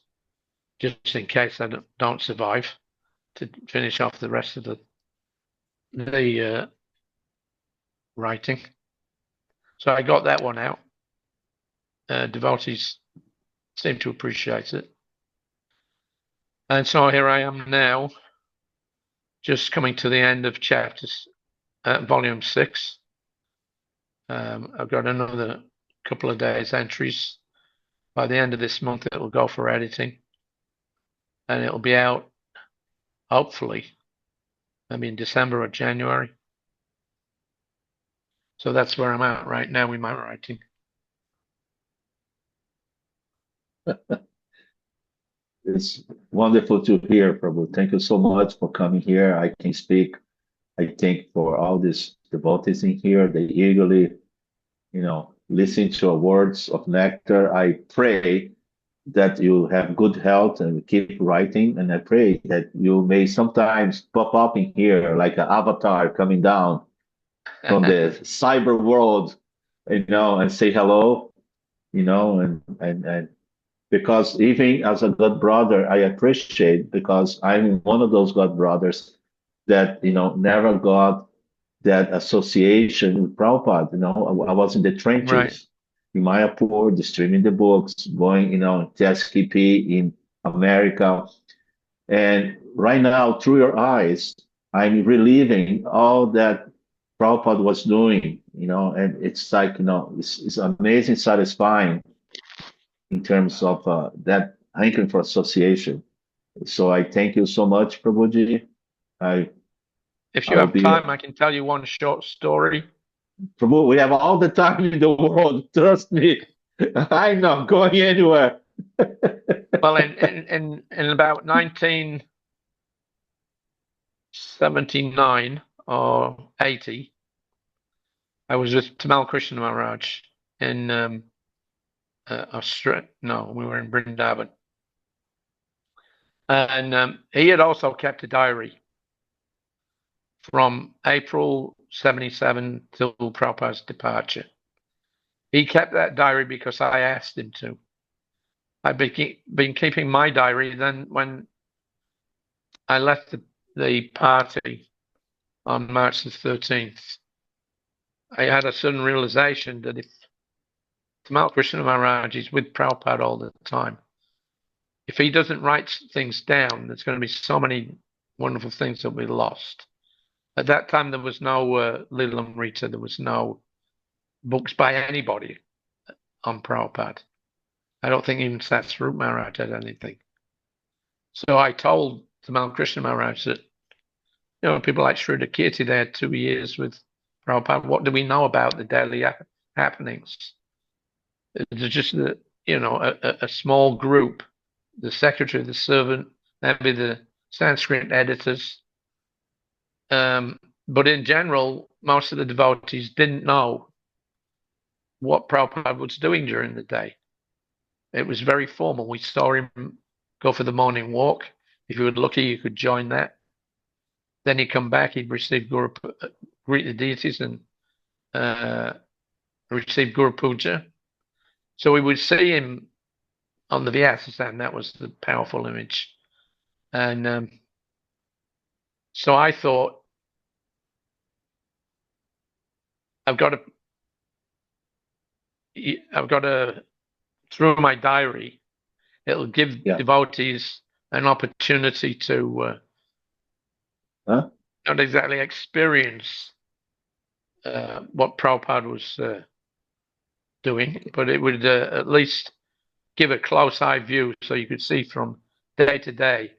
just in case I don't survive, to finish off the rest of the writing. So I got that one out. Devotees seem to appreciate it. And so here I am now, just coming to the end of volume 6. I've got another couple of days entries. By the end of this month, it will go for editing. And it'll be out, hopefully, maybe in December or January. So that's where I'm at right now with my writing. It's wonderful to hear, Prabhu. Thank you so much for coming here. I can speak, I think, for all these devotees in here. They eagerly, listen to our words of nectar. I pray that you have good health and keep writing. And I pray that you may sometimes pop up in here like an avatar coming down from the cyber world, and say hello, and because even as a God brother, I appreciate, because I'm one of those God brothers that, never got that association with Prabhupada. I was in the trenches. Right. In Mayapur, distributing the books, going, to SKP in America. And right now, through your eyes, I'm reliving all that Prabhupada was doing, and it's like, it's amazing, satisfying in terms of that anchoring for association. So I thank you so much, Prabhuji. If you have time, I can tell you one short story. Prabhu, we have all the time in the world. Trust me. I'm not going anywhere. Well, in about 1979 or 80, I was with Tamal Krishna Maharaj in Australia. No, we were in Vrindavan. And he had also kept a diary from April 77 till Prabhupada's departure. He kept that diary because I asked him to. I've been keeping my diary. Then when I left the party on March the 13th, I had a sudden realization that if Tamal Krishna Maharaj is with Prabhupada all the time, if he doesn't write things down, there's going to be so many wonderful things that we lost. At that time, there was no Lilamrita, there was no books by anybody on Prabhupada. I don't think even Satsvarup Maharaj had anything. So I told Tamal Krishna Maharaj that, people like Srila Kirti, they had 2 years with Prabhupada. What do we know about the daily happenings? It's just a small group, the secretary, the servant, maybe the Sanskrit editors. But in general, most of the devotees didn't know what Prabhupada was doing during the day. It was very formal. We saw him go for the morning walk. If you were lucky, you could join that. Then he'd come back, he'd receive greet the deities and receive Guru Puja. So we would see him on the Vyasa, that was the powerful image. And so I thought, I've got to, through my diary, it'll give devotees an opportunity to not exactly experience what Prabhupada was doing, but it would at least give a close eye view so you could see from day to day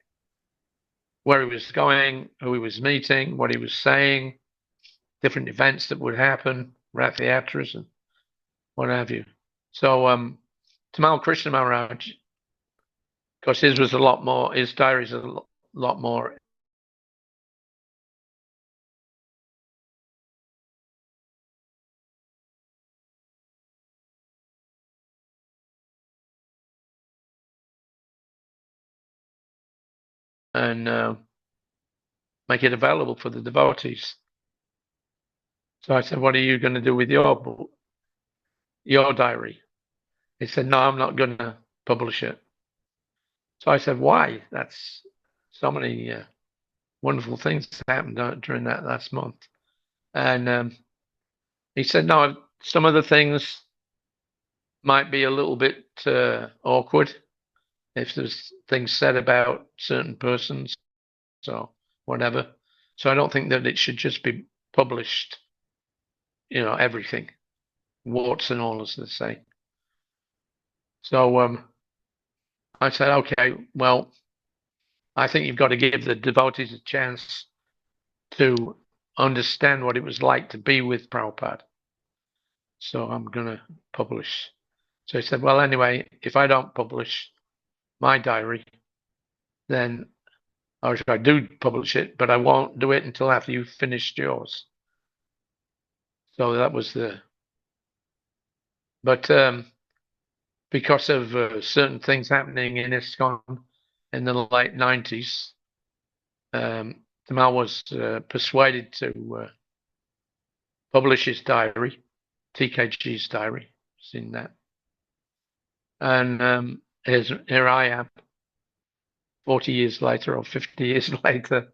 where he was going, who he was meeting, what he was saying, different events that would happen, Rathayatras and what have you. So Tamal Krishna Maharaj, because his was a lot more, his diaries are a lot more and make it available for the devotees. So I said, what are you going to do with your diary? He said, no, I'm not going to publish it. So I said, why? That's so many wonderful things happened during that last month. And he said, no, some of the things might be a little bit awkward if there's things said about certain persons or whatever. So I don't think that it should just be published, everything, warts and all, as they say. So I said, okay, well, I think you've got to give the devotees a chance to understand what it was like to be with Prabhupada. So I'm going to publish. So he said, well, anyway, if I don't publish my diary, then, or if I do publish it, but I won't do it until after you've finished yours. So that was but because of certain things happening in ISKCON in the late 90s, Tamal was persuaded to publish his diary, TKG's diary, seen that. And here I am, 40 years later or 50 years later,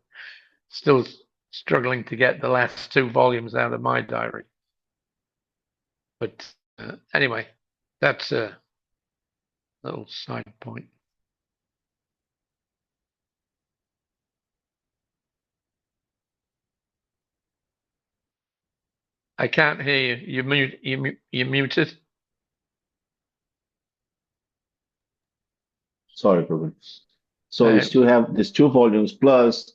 still struggling to get the last 2 volumes out of my diary. But anyway, that's a little side point. I can't hear you. You're muted. Sorry, Prabhu. So you still have these 2 volumes plus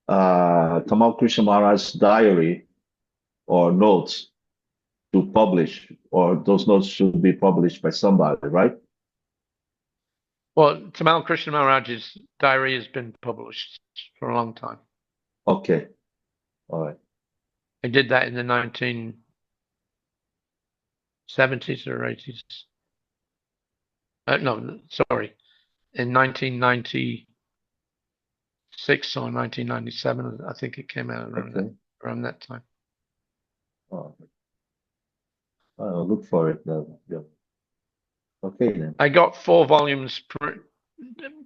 Tamal Krishna Maharaj's diary or notes to publish, or those notes should be published by somebody, right? Well, Tamal Krishna Maharaj's diary has been published for a long time. Okay. All right. I did that in the 1970s or 80s. No, sorry. In 1996 or 1997, I think it came out around that time. Oh. I'll look for it now. Yeah. Okay then. I got 4 volumes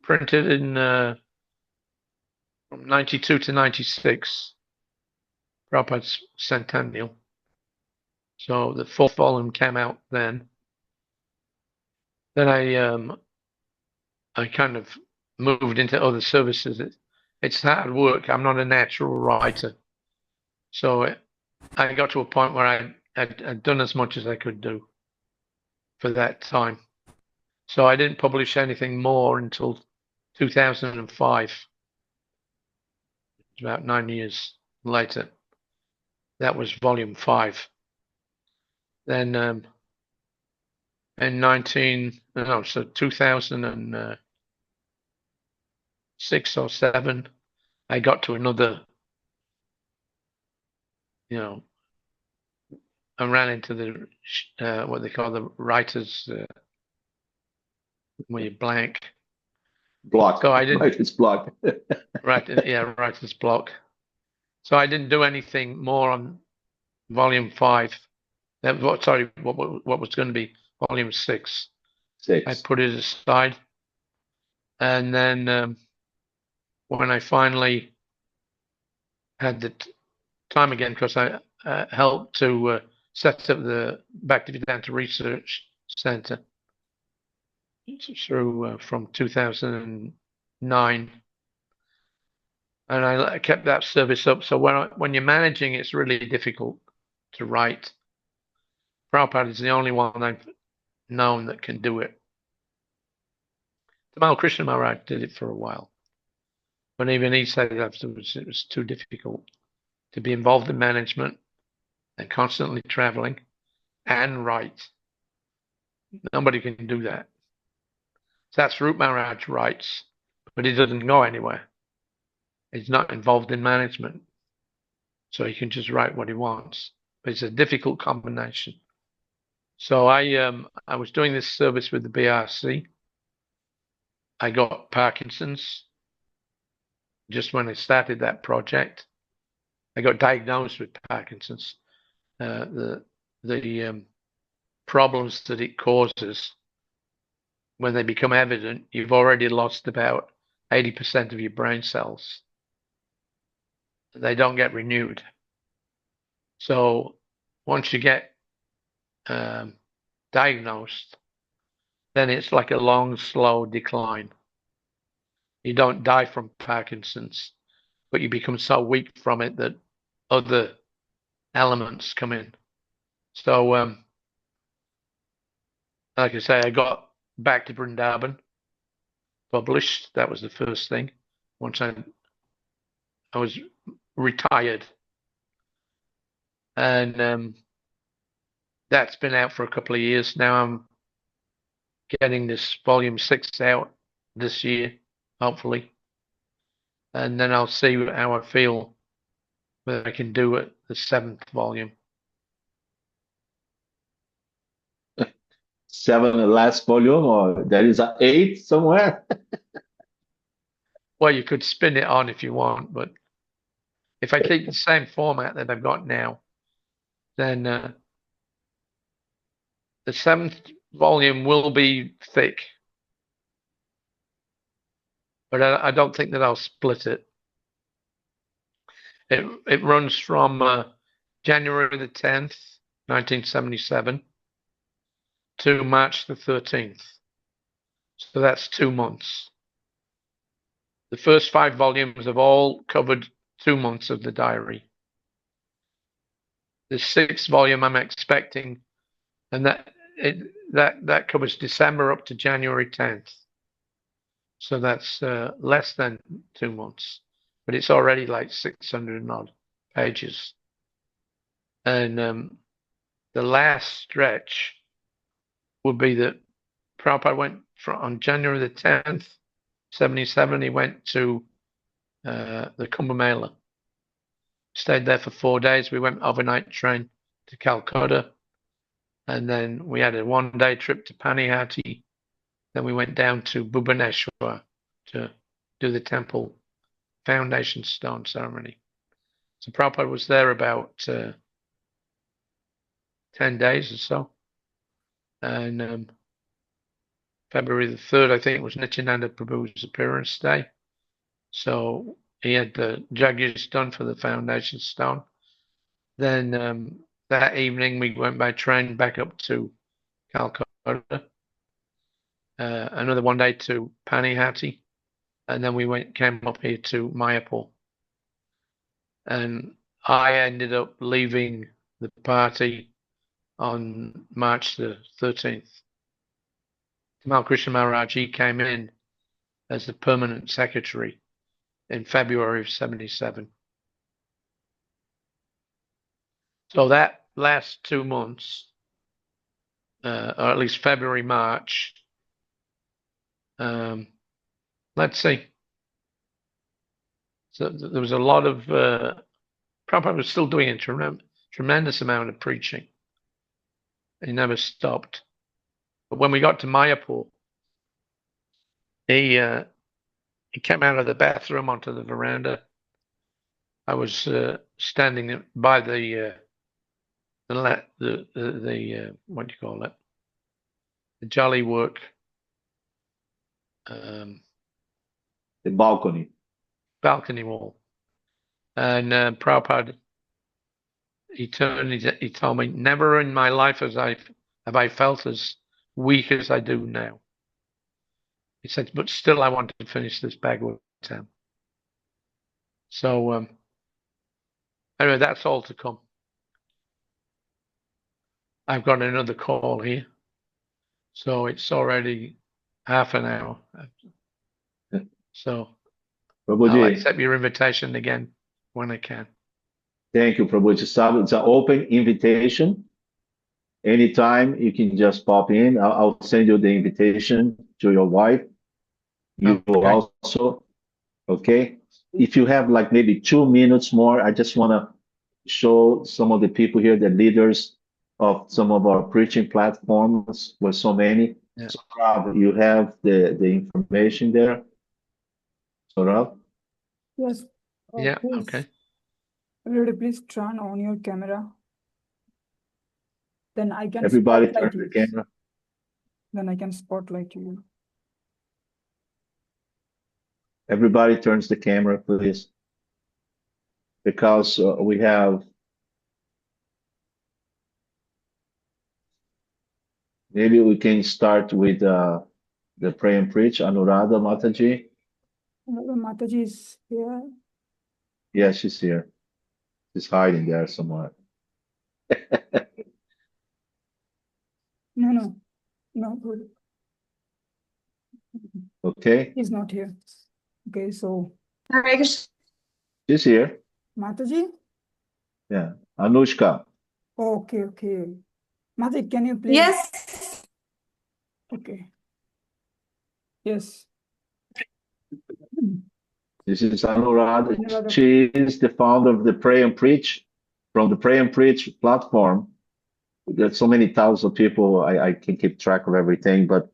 printed in from 92 to 96. Prabhupada's centennial. So the fourth volume came out then. Then I kind of moved into other services. It's hard work. I'm not a natural writer. So I got to a point where I'd done as much as I could do for that time. So I didn't publish anything more until 2005. It's about 9 years later. That was volume 5. Then in 2006 or 7, I got to another, I ran into the what they call the writers where you blank. Block. So I didn't. Writer's block. Writer's block. So I didn't do anything more on volume 5. What was going to be volume 6. 6. I put it aside, and then when I finally had the time again, because I helped to set up the Bhaktivedanta Research Center through from 2009, and I kept that service up. So when you're managing, it's really difficult to write. Prabhupada is the only one I've known that can do it. Tamal Krishna Maharaj did it for a while, but even he said afterwards it was too difficult to be involved in management and constantly traveling and write. Nobody can do that. So that's Rup Maharaj writes, but he doesn't go anywhere. He's not involved in management, so he can just write what he wants. But it's a difficult combination. So I was doing this service with the BRC. I got Parkinson's just when I started that project. I got diagnosed with Parkinson's. The problems that it causes, when they become evident, you've already lost about 80% of your brain cells. They don't get renewed. So once you get diagnosed, then it's like a long, slow decline. You don't die from Parkinson's, but you become so weak from it that other elements come in. So, like I say, I got back to Vrindavan, published. That was the first thing. Once I was retired, and that's been out for a couple of years now. I'm getting this volume 6 out this year, hopefully, and then I'll see how I feel whether I can do it, the 7th volume. 7, the last volume, or there is an 8 somewhere? Well, you could spin it on if you want, but if I keep the same format that I've got now, then the 7th volume will be thick, but I don't think that I'll split it. It runs from January the 10th, 1977 to March the 13th. So that's 2 months. The first 5 volumes have all covered 2 months of the diary. The 6th volume I'm expecting, and that covers December up to January 10th. So that's less than 2 months, but it's already like 600 and odd pages. And the last stretch would be that Prabhupada went on January the 10th, 77, he went to the Kumbh Mela. Stayed there for 4 days. We went overnight train to Calcutta. And then we had a 1-day trip to Panihati. Then we went down to Bhubaneswar to do the temple foundation stone ceremony. So Prabhupada was there about 10 days or so. And February the 3rd, I think, was Nityananda Prabhu's appearance day. So he had the jaggies done for the foundation stone. Then that evening we went by train back up to Calcutta. Another one day to Panihati, and then we came up here to Mayapur. And I ended up leaving the party on March the 13th. Tamal Krishna Maharaj, he came in as the permanent secretary in February of 77. So that last 2 months, or at least February, March, let's see. So there was a lot of, Prabhupada was still doing a tremendous amount of preaching. He never stopped. But when we got to Mayapur, he came out of the bathroom onto the veranda. I was standing by the what do you call it? The jolly work. The balcony. Balcony wall. And Prabhupada, he told me, never in my life have I felt as weak as I do now. He said, but still I want to finish this Bhagavatam. So anyway, that's all to come. I've got another call here. So it's already half an hour. So Prabhuji, I'll accept your invitation again when I can. Thank you, Prabhuji. It's an open invitation. Anytime you can just pop in. I'll send you the invitation to your wife. You also, okay? If you have like maybe 2 minutes more, I just want to show some of the people here, the leaders of some of our preaching platforms, with so many. Yeah. So, Rob, you have the information there. So, Rob? Yes. Yeah, Please. okay. Everybody, please turn on your camera. Then I can Everybody turn spotlight the you. camera. Then I can spotlight you. Everybody turns the camera, please. Because we have maybe we can start with the pray and preach. Anuradha Mataji. Mataji is here. Yeah, she's here. She's hiding there somewhere. No. Good. Okay. He's not here. Okay, so She's here. Mataji? Yeah. Anushka. Okay. Mataji, can you please? Yes. Okay. Yes. This is Anuradha. Anuradha. She is the founder of the Pray and Preach. From the Pray and Preach platform, there's so many thousands of people, I can keep track of everything, but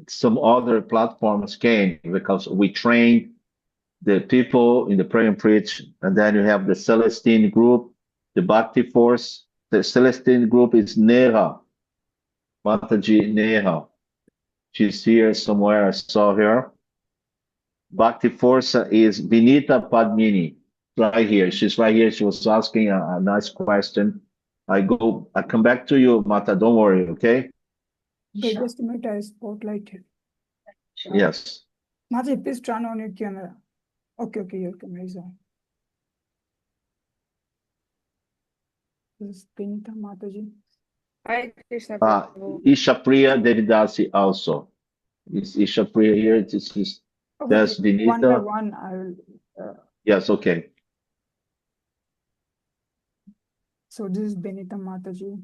some other platforms came because we train the people in the Pray and Preach, and then you have the Celestine group, the Bhakti Force. The Celestine group is Neha, Mataji Neha. She's here somewhere, I saw her. Bhakti Force is Vinita Padmini, right here. She's right here. She was asking a nice question. I come back to you, Mata. Don't worry, okay? Okay, just a minute, I spotlight you. Yes. Mataji, please turn on your camera. Okay, your camera is on. This is Pinita Mataji. Hi, Krishna Prabhu. Ishapriya Devidasi also. Is Ishapriya here? That's Vinita. One by one, I will. Yes, okay. So this is Benita Mataji.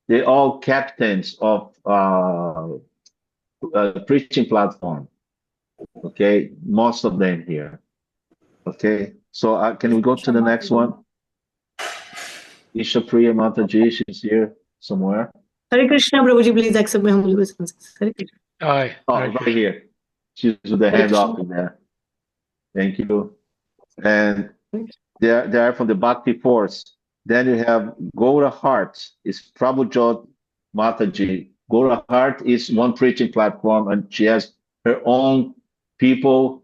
They're all captains of preaching platform. Okay, most of them here. Okay, so can we go to the next one? Ishapriya Mataji, she's here somewhere. Hare Krishna, Prabhuji, please accept my humble obeisances. Hare Krishna. Aye. Right here. She's with the hand up in there. Thank you. And they're from the Bhakti Force. Then you have Gaura Heart, is Prabhujot Mataji. Gaura Heart is one preaching platform, and she has her own people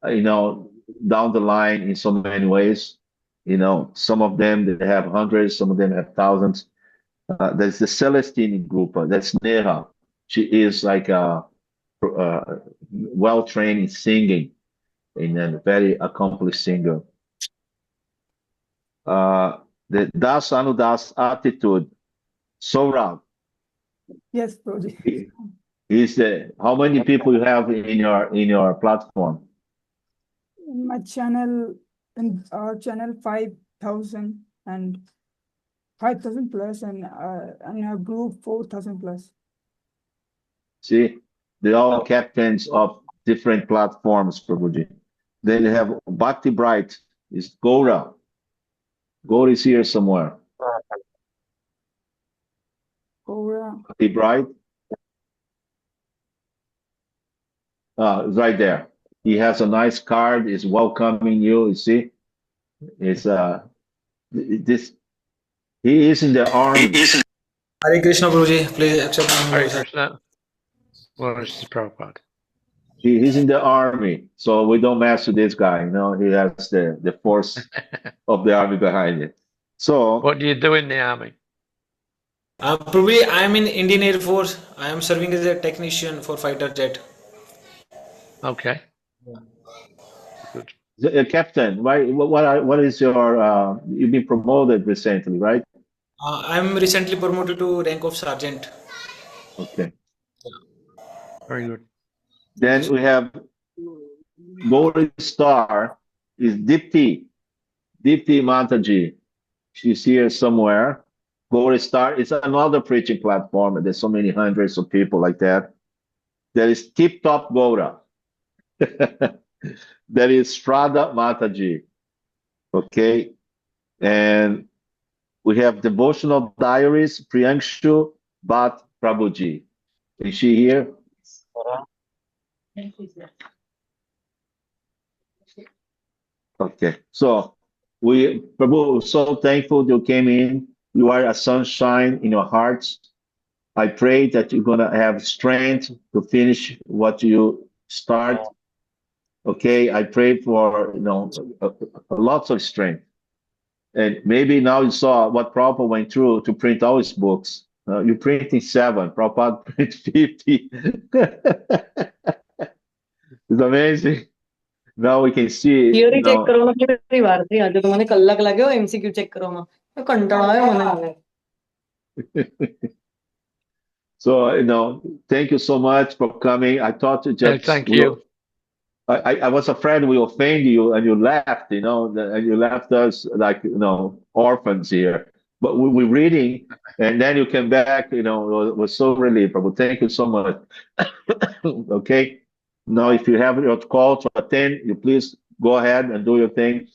you know, down the line in so many ways. You know, some of them they have hundreds, some of them have thousands. There's the Celestine group. That's Neha. She is like well trained in singing and a very accomplished singer. The Das Anudas attitude. Saurabh, Yes, Prabhuji. is the how many people you have in your platform? In my channel, in our channel, 5,000 and 5,000 plus, and in our group, 4,000 plus. See, they're all captains of different platforms, Prabhuji. Then you have Bhakti Bright, is Gora. Gora is here somewhere. Gora. Bhakti Bright. It's right there. He has a nice card, is welcoming you, you see. It's this he is in the army. Hare Krishna, Guruji. Please accept my Hare humble Krishna. Well, this is Prabhupada. He's in the army, so we don't mess with this guy. You know, he has the force of the army behind it. So, What do you do in the army? Prabhuji, I am in Indian Air Force. I am serving as a technician for fighter jet. Okay. Good. Captain, what is your you've been promoted recently, right? I am recently promoted to rank of sergeant. Okay. Very good. Then we have Golden Star is Dipti Mataji. She's here somewhere. Golden Star is another preaching platform, and there's so many hundreds of people like that. There is Tip Top Gora. There is Strada Mataji. Okay. And we have Devotional Diaries, Priyanshu Bhat Prabhuji. Is she here? Okay. So Prabhu, so thankful you came in. You are a sunshine in your hearts. I pray that you're going to have strength to finish what you start. Okay. I pray for, lots of strength. And maybe now you saw what Prabhupada went through to print all his books. You're printing 7, Prabhupada print 50. It's amazing. Now we can see. Theory check करो ना कितनी बार थी आज तो मैंने कल्लक लगे हो MCQ check करो ना तो कंटाला है मैंने So, thank you so much for coming. I thought to just Thank you. I was afraid we offend you and you left, and you left us like, orphans here. But we're reading, and then you came back, we're so relieved. But thank you so much. Okay. Now, if you have your call to attend, you please go ahead and do your thing.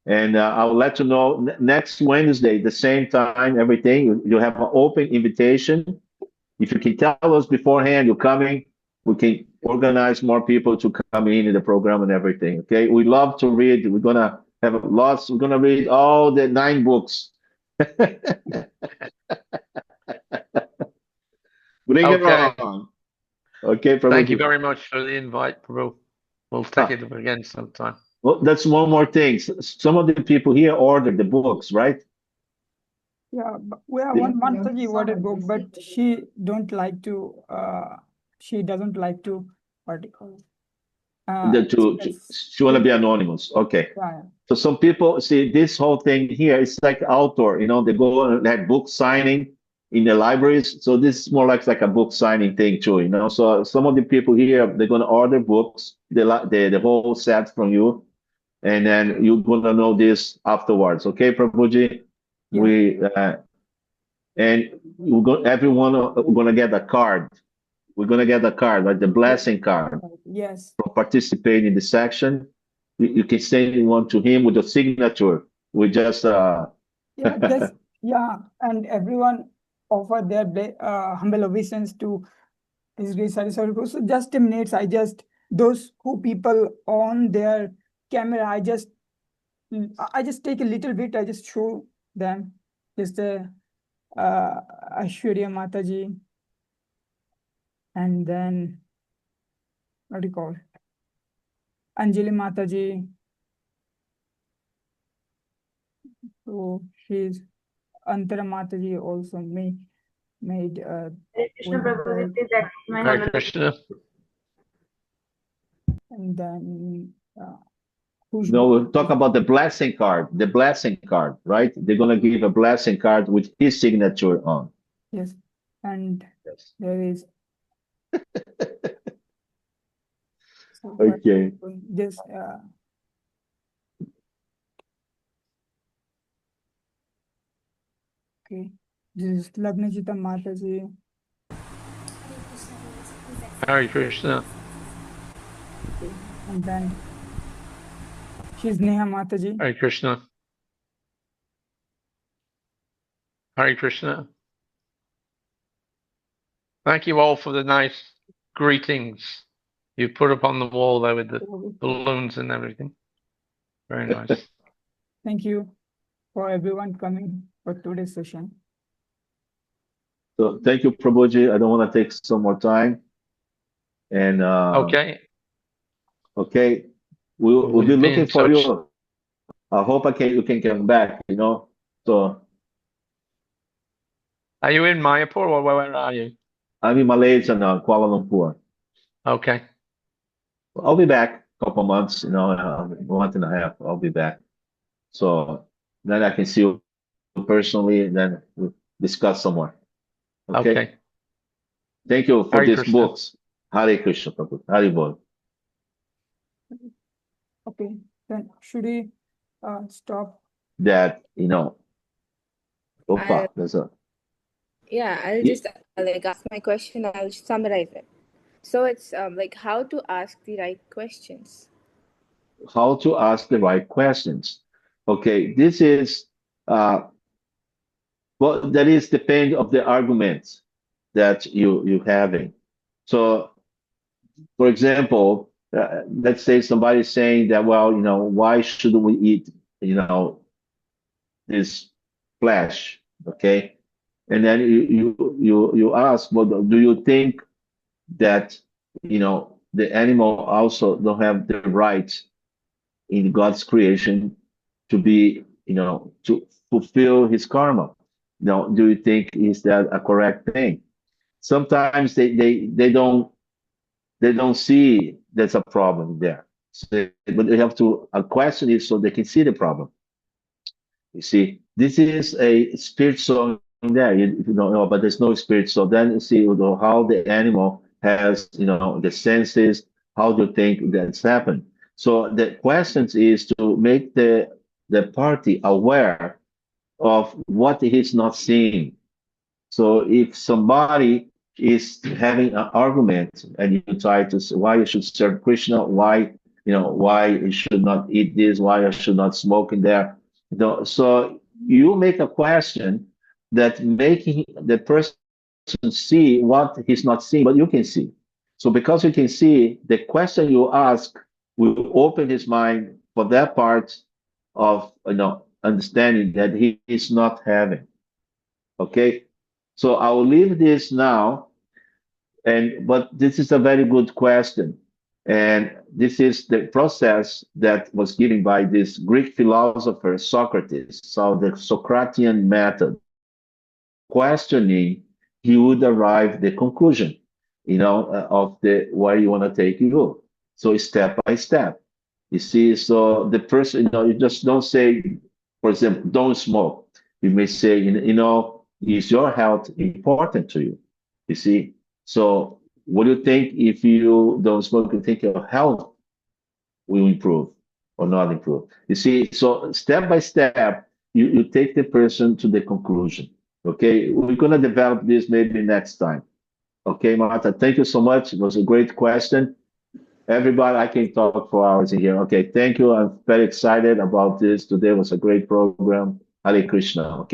And I will let you know next Wednesday, the same time, everything. You have an open invitation. If you can tell us beforehand you're coming, we can organize more people to come in the program and everything. Okay. We love to read. We're going to have lots. We're going to read all the 9 books. Bring it on. Okay, Prabhu. Thank you very much for the invite, Prabhu. We'll take it up again sometime. Well, that's one more thing. Some of the people here ordered the books, right? Yeah, we have one Mataji ordered book, but she doesn't like to, what do you call it? She want to be anonymous. Okay. Yeah. So some people see this whole thing here. It's like outdoor, they go and have book signing in the libraries. So this is more like a book signing thing too, So some of the people here, they're going to order books, the whole set from you. And then you're going to know this afterwards. Okay, Prabhuji? Yeah. Everyone we're going to get a card. We're going to get a card, like the blessing card. Yes. For participating in the section. You can send one to him with a signature. We just yeah, and everyone offer their humble obeisance to His Grace Sauri Prabhu. So just a minute, those who people on their camera, I just take a little bit, I just show them. Just Aishwarya Mataji, and then what do you call it? Anjali Mataji. So she's Antara Mataji also made Krishna Prabhu, with this is that my Hare Hare Krishna. and then No, we'll talk about the blessing card. The blessing card, right? They're gonna give a blessing card with his signature on. yes, and Yes. there is so Okay. this okay, this is Lagnajita Mataji. Hare Krishna. Okay. And then she's Neha Mataji. Hare Krishna. Hare Krishna. Thank you all for the nice greetings you put up on the wall there with the balloons and everything. Very nice. Thank you for everyone coming for today's session. So thank you, Prabhuji. I don't want to take some more time. And Okay. okay, we'll be We'll be looking in for touch. you. I hope you can come back, you know. So Are you in Mayapur or where are you? I'm in Malaysia now, Kuala Lumpur. Okay. I'll be back a couple months, you know, a month and a half. I'll be back. So then I can see you personally, and then we'll discuss some more. Okay. Thank you for Hare these Krishna. books. Hare Krishna, Prabhu. Hare Bol. Okay, then should we stop? That, you know, Opa, there's a Yeah, I'll just like ask my question. I'll summarize it. So it's like how to ask the right questions. how to ask the right questions. Okay, this is well, that is depend of the arguments that you having. So, for example, let's say somebody's saying that, well, you know, why shouldn't we eat, you know, this flesh? Okay, and then you ask, well, do you think that, you know, the animal also don't have the right in God's creation to be, you know, to fulfill his karma? Now, do you think is that a correct thing? Sometimes they don't see there's a problem there. So, but they have to question it so they can see the problem. You see, this is a spirit soul in there. You don't know, but there's no spirit soul. Then you see, you know, how the animal has, you know, the senses. How do you think that's happened? So the questions is to make the party aware of what he's not seeing. So if somebody is having an argument and you try to say why you should serve Krishna, why, you know, why you should not eat this, why I should not smoke in there. So you make a question that making the person see what he's not seeing, but you can see. So because you can see, the question you ask will open his mind for that part of, you know, understanding that he is not having. Okay, so I will leave this now, but this is a very good question, and this is the process that was given by this Greek philosopher Socrates. So the Socratean method, questioning, he would arrive the conclusion, you know, of the where you want to take you. So step by step, you see. So the person, you know, you just don't say, for example, don't smoke. You may say, you know, is your health important to you? You see. So what do you think if you don't smoke? You think your health will improve or not improve? You see. So step by step, you take the person to the conclusion. Okay, we're gonna develop this maybe next time. Okay, Martha, thank you so much. It was a great question. Everybody, I can talk for hours in here. Okay, thank you. I'm very excited about this. Today was a great program. Hare Krishna. Okay.